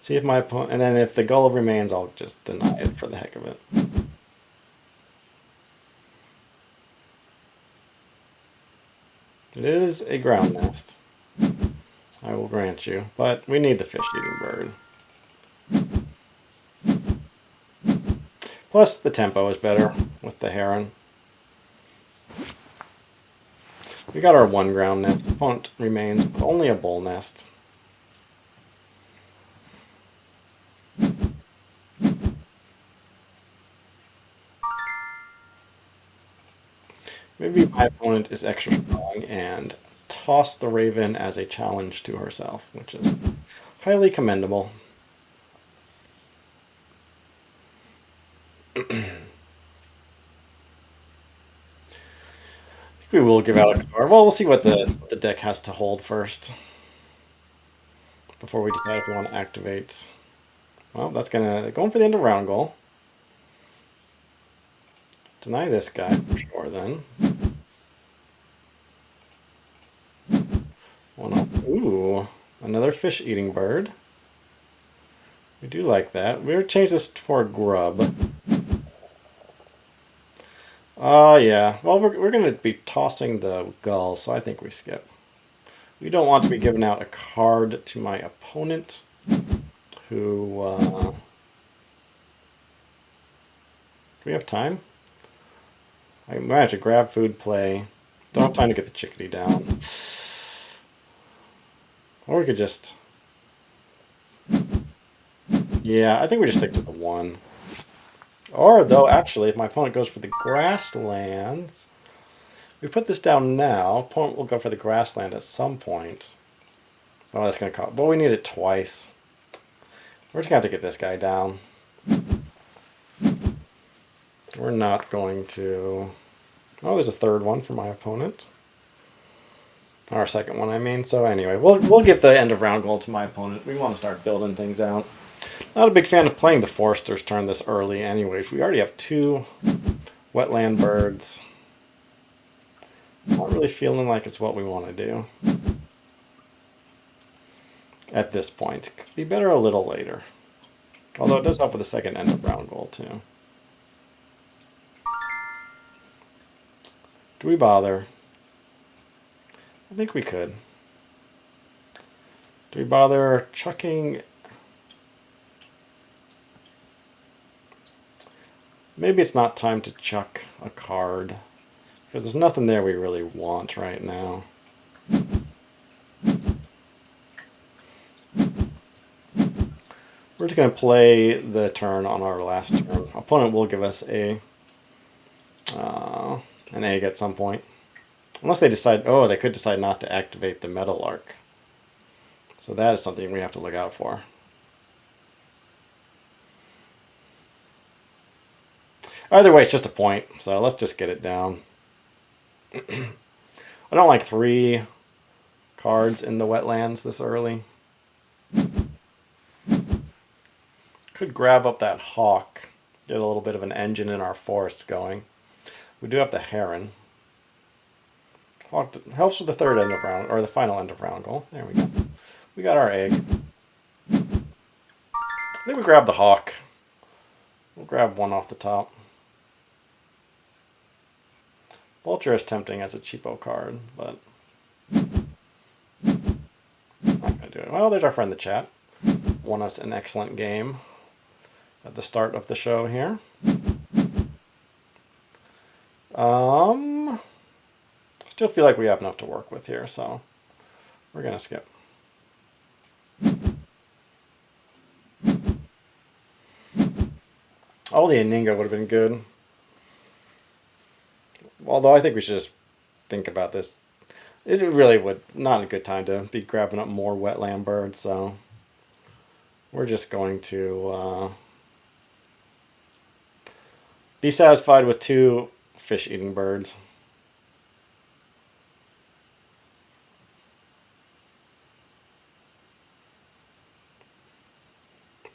see if my opponent, and then if the gull remains, I'll just deny it for the heck of it. It is a ground nest, I will grant you, but we need the fish-eating bird. Plus, the tempo is better with the Heron. We got our 1 ground nest. The opponent remains with only a bull nest. Maybe my opponent is extra strong and tossed the raven as a challenge to herself, which is highly commendable. We will give out a card. Well, we'll see what the deck has to hold first before we decide if we want to activate. Well, that's going for the end of round goal. Deny this guy for sure then. Ooh, another fish-eating bird. We do like that. We're going to change this for a grub. Oh, yeah. Well, we're going to be tossing the gull, so I think we skip. We don't want to be giving out a card to my opponent, who... do we have time? I might have to grab food, play. Don't have time to get the chickadee down. Or we could just... Yeah, I think we just stick to the 1. Or, though, actually, if my opponent goes for the grasslands, we put this down now. Opponent will go for the grassland at some point. Oh, that's going to cost... Well, we need it twice. We're just going to have to get this guy down. We're not going to... Oh, there's a 3rd one for my opponent. Or a 2nd one, I mean. So anyway, we'll give the end of round goal to my opponent. We want to start building things out. Not a big fan of playing the Forester's turn this early anyways. We already have 2 wetland birds. Not really feeling like it's what we want to do at this point. Could be better a little later. Although it does help with the 2nd end of round goal too. Do we bother? I think we could. Do we bother chucking? Maybe it's not time to chuck a card, because there's nothing there we really want right now. We're just going to play the turn on our last turn. Opponent will give us an egg at some point. Unless they decide, oh, they could decide not to activate the Metal Arc. So that is something we have to look out for. Either way, it's just a point, so let's just get it down. I don't like 3 cards in the wetlands this early. Could grab up that hawk, get a little bit of an engine in our forest going. We do have the Heron. Hawk helps with the third end of round, or the final end of round goal. There we go. We got our egg. I think we grab the hawk. We'll grab one off the top. Vulture is tempting as a cheapo card, but I'm not going to do it. Well, there's our friend in the chat. Won us an excellent game at the start of the show here. Still feel like we have enough to work with here, so we're going to skip. Oh, the Aninga would have been good. Although I think we should just think about this. It really would not a good time to be grabbing up more wetland birds, so we're just going to be satisfied with 2 fish-eating birds.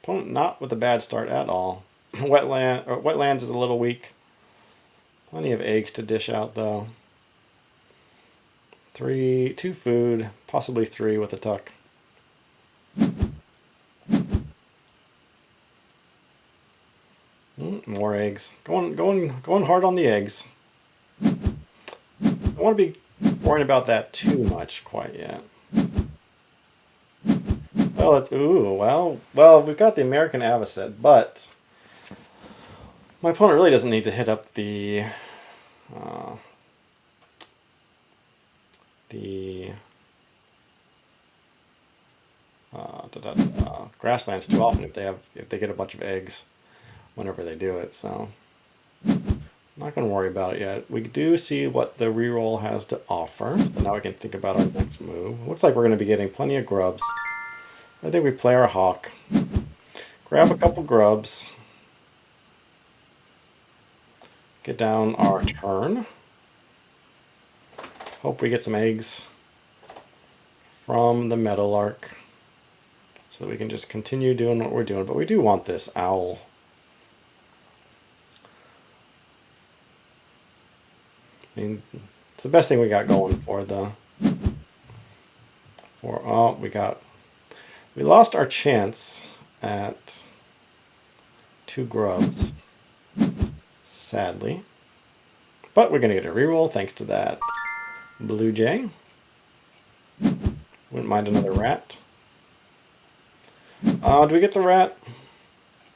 Opponent not with a bad start at all. Wetlands is a little weak. Plenty of eggs to dish out though. 2 food, possibly 3 with a tuck. More eggs. Going hard on the eggs. I don't want to be worrying about that too much quite yet. Well, well, we've got the American Avocet, but my opponent really doesn't need to hit up the grasslands too often if they get a bunch of eggs whenever they do it. So I'm not going to worry about it yet. We do see what the reroll has to offer. So now we can think about our next move. Looks like we're going to be getting plenty of grubs. I think we play our hawk. Grab a couple grubs. Get down our turn. Hope we get some eggs from the Metal Arc so that we can just continue doing what we're doing. But we do want this owl. I mean, it's the best thing we got going for the... We lost our chance at 2 grubs, sadly. But we're going to get a reroll thanks to that blue jay. Wouldn't mind another rat. Do we get the rat?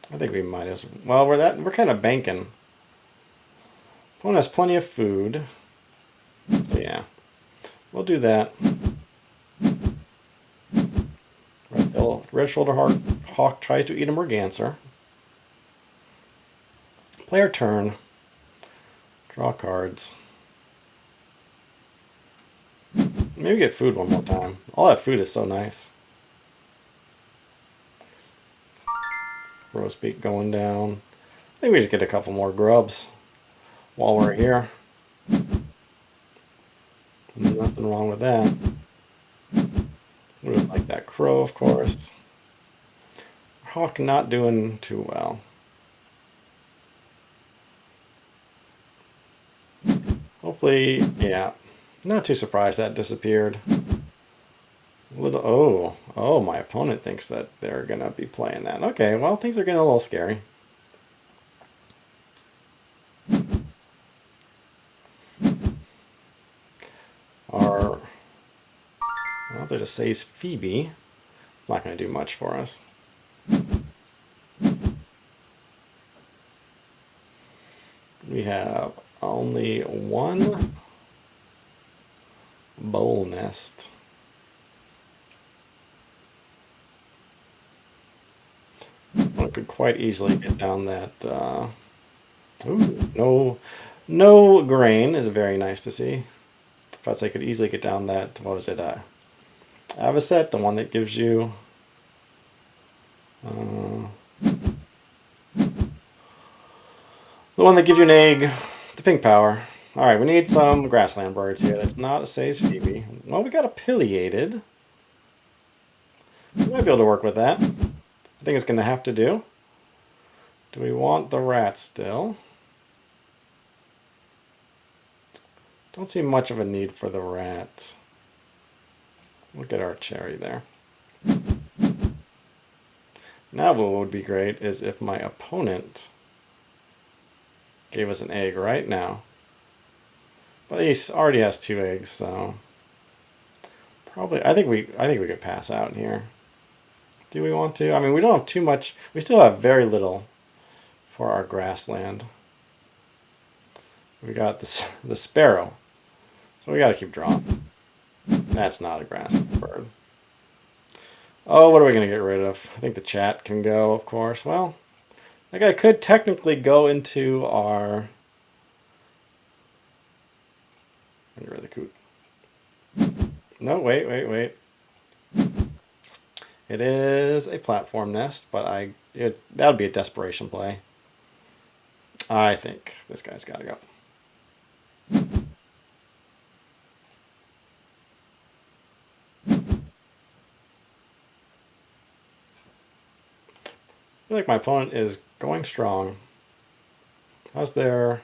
I think we might as well. We're kind of banking. Opponent has plenty of food. So yeah, we'll do that. Red-shouldered hawk tries to eat a merganser. Play our turn. Draw cards. Maybe get food one more time. All that food is so nice. Roastbeak going down. I think we just get a couple more grubs while we're here. Nothing wrong with that. We would like that crow, of course. Hawk not doing too well. Hopefully, yeah. Not too surprised that disappeared. Oh, my opponent thinks that they're going to be playing that. Okay, well, things are getting a little scary. Once I just says Phoebe, it's not going to do much for us. We have only one bowl nest. I could quite easily get down that. Ooh, no grain is very nice to see. Plus, I could easily get down that. What was it? Avocet, the one that gives you. The one that gives you an egg, the pink power. Alright, we need some grassland birds here. That's not a Say's Phoebe. Well, we got a pileated. We might be able to work with that. I think it's going to have to do. Do we want the rat still? Don't see much of a need for the rat. Look at our cherry there. Now what would be great is if my opponent gave us an egg right now. But he already has 2 eggs, so probably I think we could pass out here. Do we want to? I mean, we don't have too much. We still have very little for our grassland. We got the sparrow, so we got to keep drawing. That's not a grassland bird. Oh, what are we going to get rid of? I think the chat can go, of course. Well, that guy could technically go into our... Get rid of the coot. No, wait. It is a platform nest, but that would be a desperation play. I think this guy's got to go. I feel like my opponent is going strong. How's their...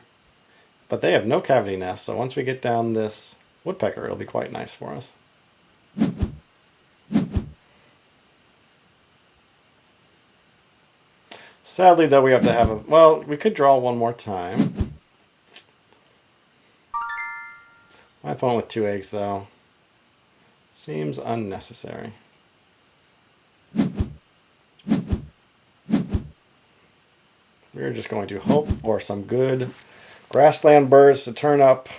But they have no cavity nest, so once we get down this woodpecker, it'll be quite nice for us. Sadly, though, we have to have a... Well, we could draw one more time. My opponent with 2 eggs, though. Seems unnecessary. We're just going to hope for some good grassland birds to turn up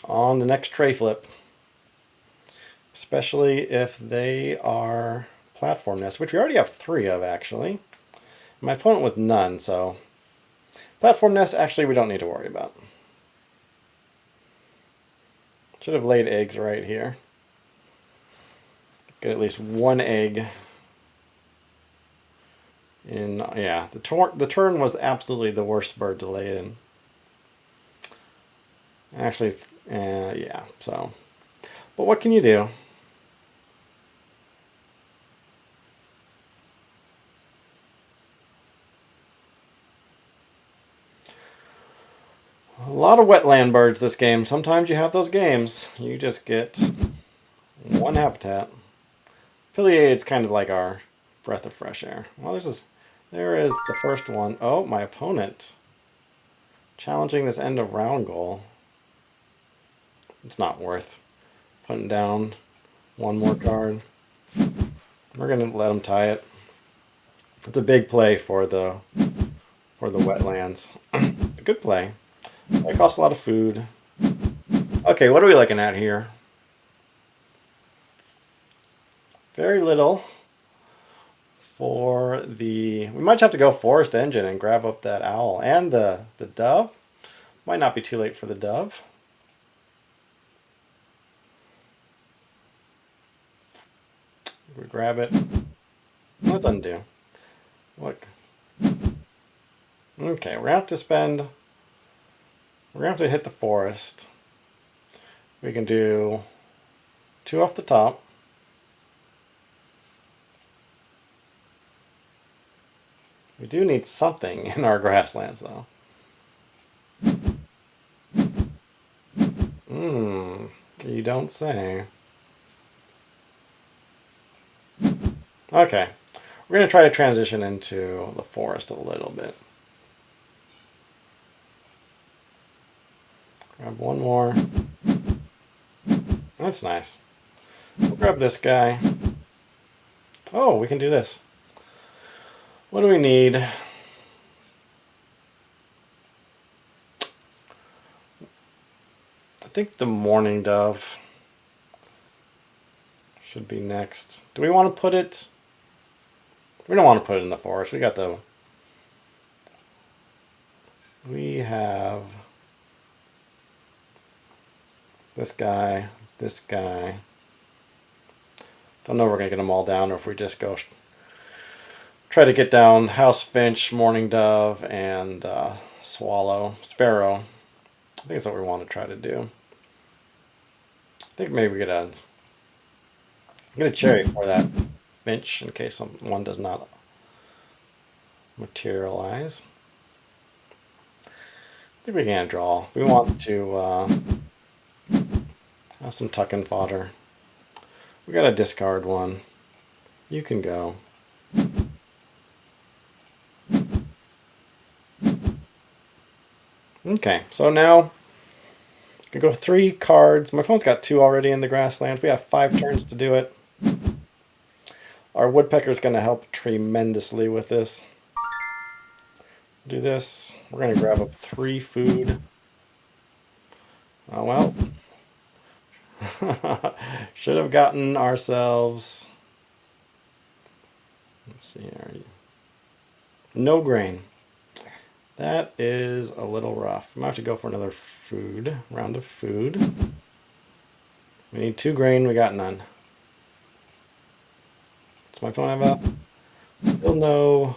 on the next tray flip. Especially if they are platform nests, which we already have 3 of, actually. My opponent with none, so... Platform nests, actually, we don't need to worry about. Should have laid eggs right here. Get at least 1 egg. Yeah, the tern was absolutely the worst bird to lay in. Actually, yeah, so. But what can you do? A lot of wetland birds this game. Sometimes you have those games. You just get 1 habitat. Pileated's kind of like our breath of fresh air. Well, there is the first one. Oh, my opponent. Challenging this end of round goal. It's not worth putting down 1 more card. We're going to let him tie it. It's a big play for the wetlands. It's a good play. It costs a lot of food. Okay, what are we looking at here? Very little for the... We might have to go Forest Engine and grab up that owl. And the dove. Might not be too late for the dove. We grab it. Let's undo. Look. Okay, we're going to have to spend... We're going to have to hit the forest. We can do 2 off the top. We do need something in our grasslands, though. You don't say. Okay. We're going to try to transition into the forest a little bit. Grab 1 more. That's nice. We'll grab this guy. Oh, we can do this. What do we need? I think the mourning dove should be next. Do we want to put it? We don't want to put it in the forest. We got the... We have this guy, this guy. Don't know if we're going to get them all down or if we just go try to get down house finch, mourning dove, and sparrow. I think that's what we want to try to do. I think maybe we get a cherry for that finch in case one does not materialize. I think we can draw. We want to have some tuck and fodder. We got to discard one. You can go. Okay, so now I can go 3 cards. My opponent's got 2 already in the grasslands. We have 5 turns to do it. Our woodpecker's going to help tremendously with this. Do this. We're going to grab up 3 food. Oh well. Should have gotten ourselves... Let's see here. No grain. That is a little rough. I might have to go for another round of food. We need 2 grain, we got none. Does my opponent have a... Still no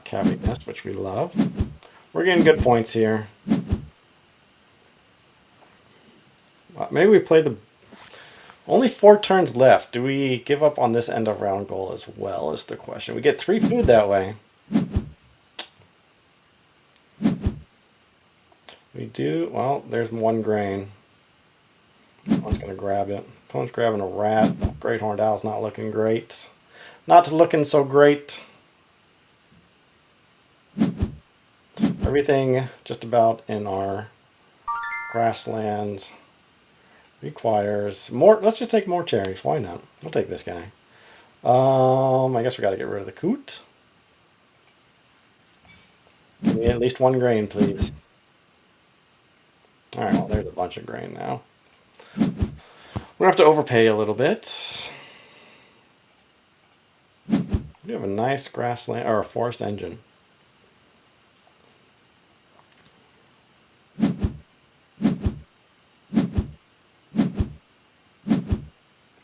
cavity nest, which we love. We're getting good points here. Maybe we play the... Only 4 turns left. Do we give up on this end of round goal as well is the question. We get 3 food that way. We do... Well, there's 1 grain. Opponent's going to grab it. Opponent's grabbing a rat. Great Horned Owl's not looking great. Not looking so great. Everything just about in our grasslands requires more. Let's just take more cherries. Why not? We'll take this guy. I guess we got to get rid of the coot. Give me at least 1 grain, please. Alright, well, there's a bunch of grain now. We're going to have to overpay a little bit. We have a nice grassland, or a forest engine.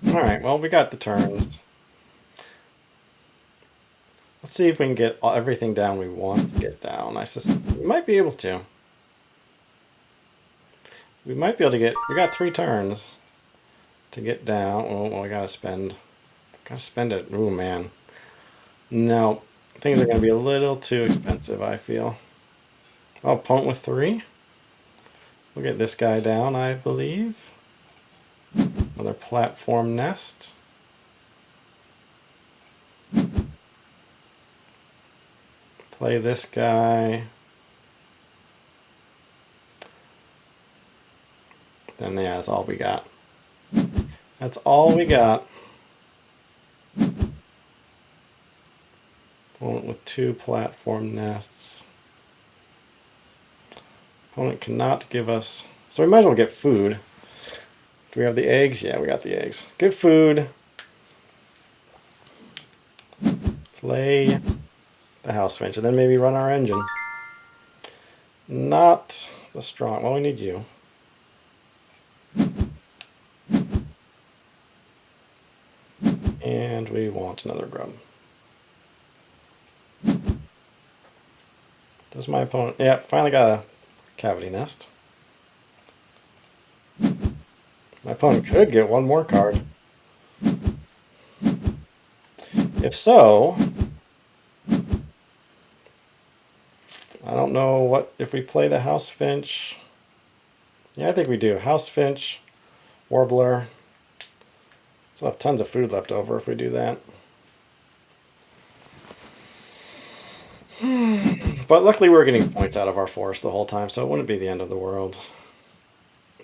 Alright, well, we got the turns. Let's see if we can get everything down we want to get down. We might be able to. We might be able to get... We got 3 turns to get down. Oh, well, we gotta spend... Gotta spend it. Ooh, man. No. Things are going to be a little too expensive, I feel. Oh, opponent with 3. We'll get this guy down, I believe. Another platform nest. Play this guy. Then yeah, that's all we got. That's all we got. Opponent with 2 platform nests. Opponent cannot give us... So we might as well get food. Do we have the eggs? Yeah, we got the eggs. Get food. Play the house finch, and then maybe run our engine. Not the strong... Well, we need you. And we want another grub. Does my opponent... Yeah, finally got a cavity nest. My opponent could get 1 more card. If so... I don't know what... If we play the house finch... Yeah, I think we do. House finch, warbler... Still have tons of food left over if we do that. But luckily we're getting points out of our forest the whole time, so it wouldn't be the end of the world.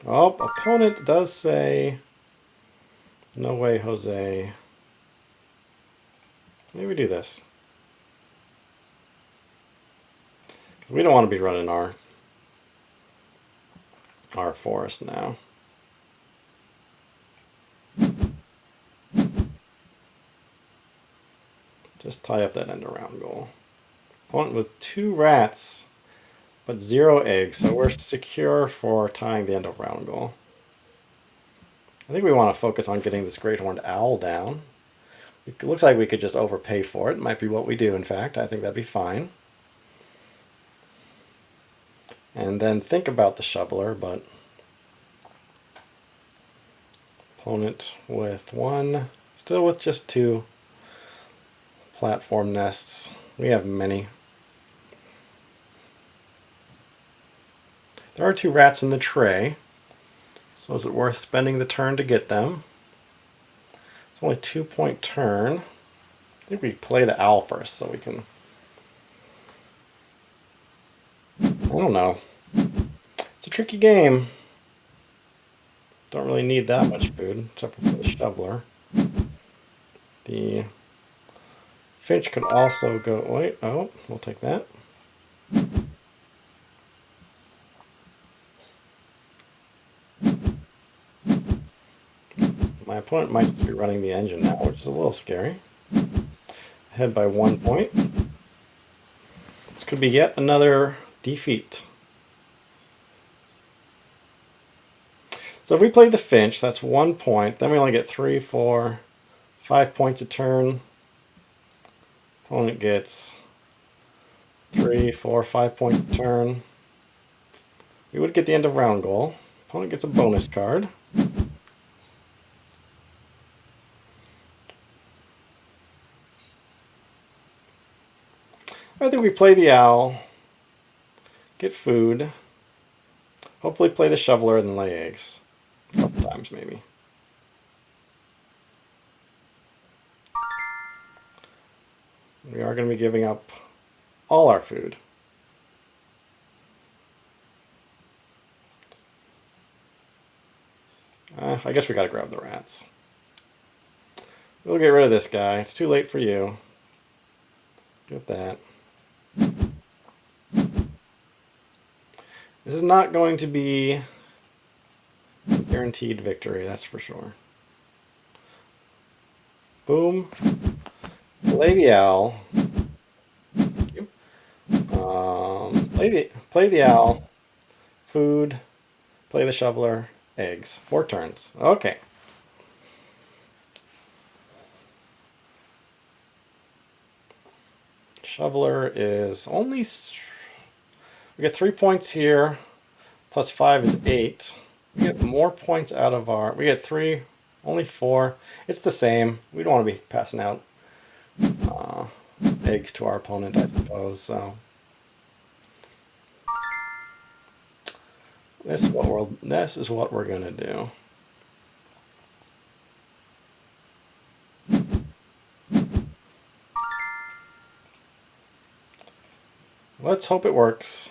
Oh, opponent does say No way, Jose. Maybe we do this. We don't want to be running our forest now. Just tie up that end around goal. Opponent with 2 rats, but 0 eggs, so we're secure for tying the end of round goal. I think we want to focus on getting this great horned owl down. It looks like we could just overpay for it. Might be what we do, in fact. I think that'd be fine. And then think about the shoveler, but opponent with 1, still with just 2 platform nests. We have many. There are 2 rats in the tray, so is it worth spending the turn to get them? It's only a 2-point turn. I think we play the owl first so we can... I don't know. It's a tricky game. Don't really need that much food, except for the shoveler. The finch could also go... Wait, oh, we'll take that. My opponent might be running the engine now, which is a little scary. Ahead by 1 point. This could be yet another defeat. So if we play the finch, that's 1 point. Then we only get 3, 4, 5 points a turn. Opponent gets 3, 4, 5 points a turn. We would get the end of round goal. Opponent gets a bonus card. I think we play the owl, get food, hopefully play the shoveler and then lay eggs. A couple times maybe. We are going to be giving up all our food. I guess we got to grab the rats. We'll get rid of this guy. It's too late for you. Get that. This is not going to be a guaranteed victory, that's for sure. Boom. Play the owl. Thank you. Play the owl. Food. Play the shoveler. Eggs. 4 turns. Okay. Shoveler is only... We get 3 points here. Plus 5 is 8. We get more points out of our... We get 3. Only 4. It's the same. We don't want to be passing out eggs to our opponent, I suppose. So this is what we're gonna do. Let's hope it works.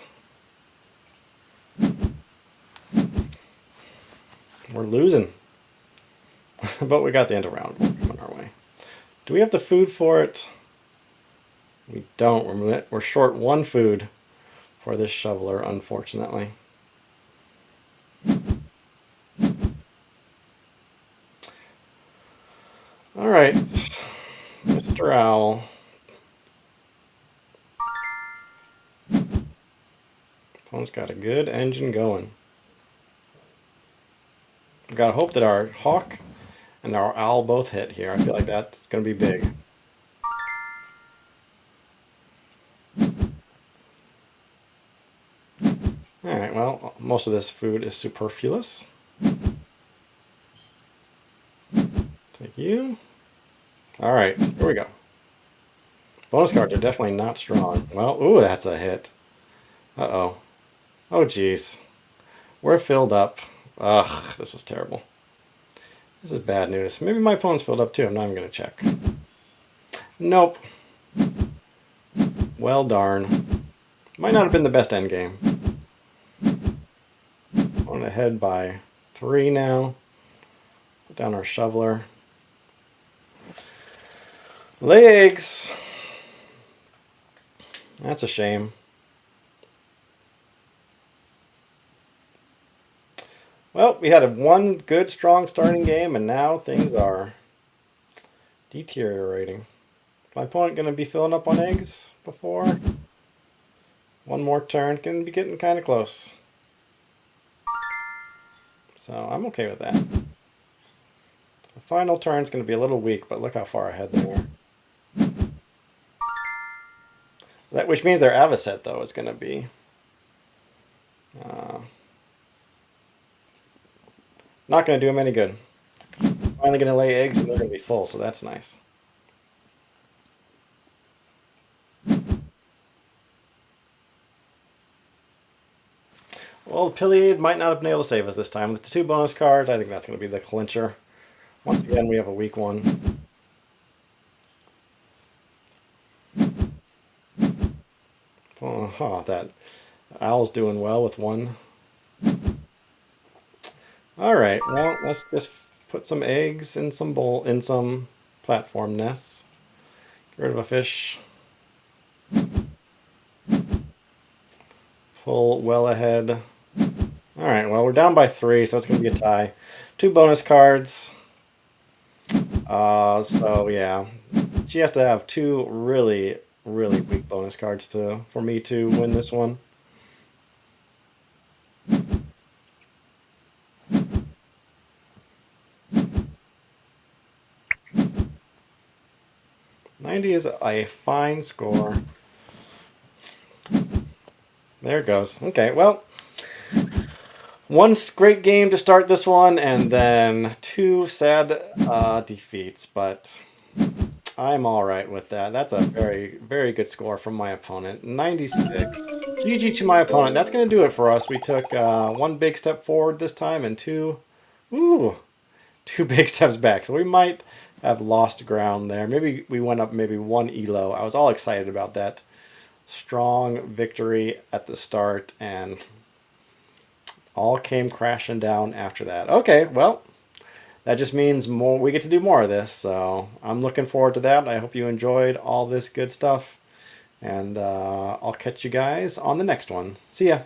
We're losing. But we got the end of round coming our way. Do we have the food for it? We don't. We're short 1 food for this shoveler, unfortunately. Alright, Mr. Owl. Opponent's got a good engine going. We've got to hope that our hawk and our owl both hit here. I feel like that's going to be big. Alright, well, most of this food is superfluous. Take you. Alright, here we go. Bonus cards are definitely not strong. Well, ooh, that's a hit. Uh-oh. Oh, jeez. We're filled up. Ugh, this was terrible. This is bad news. Maybe my opponent's filled up too. I'm not even going to check. Nope. Well, darn. Might not have been the best endgame. On ahead by 3 now. Put down our shoveler. Lay eggs. That's a shame. Well, we had one good, strong starting game, and now things are deteriorating. Is my opponent going to be filling up on eggs before? One more turn, can be getting kind of close. So I'm okay with that. The final turn's going to be a little weak, but look how far ahead they are. Which means their Avocet, though, is going to be not going to do them any good. Finally going to lay eggs, and they're going to be full, so that's nice. Well, the Piliade might not have been able to save us this time. With the 2 bonus cards, I think that's going to be the clincher. Once again, we have a weak one. Oh, that owl's doing well with 1. Alright, well, let's just put some eggs in some platform nests. Get rid of a fish. Pull well ahead. Alright, well, we're down by 3, so it's going to be a tie. 2 bonus cards. So, yeah. You have to have 2 really, really weak bonus cards for me to win this one. $90 is a fine score. There it goes. Okay, well, 1 great game to start this one, and then 2 sad defeats, but I'm alright with that. That's a very, very good score from my opponent. 96. GG to my opponent. That's going to do it for us. We took 1 big step forward this time and 2 big steps back. So we might have lost ground there. Maybe we went up 1 ELO. I was all excited about that strong victory at the start, and all came crashing down after that. Okay, well, that just means we get to do more of this, so I'm looking forward to that. I hope you enjoyed all this good stuff, and I'll catch you guys on the next one. See ya.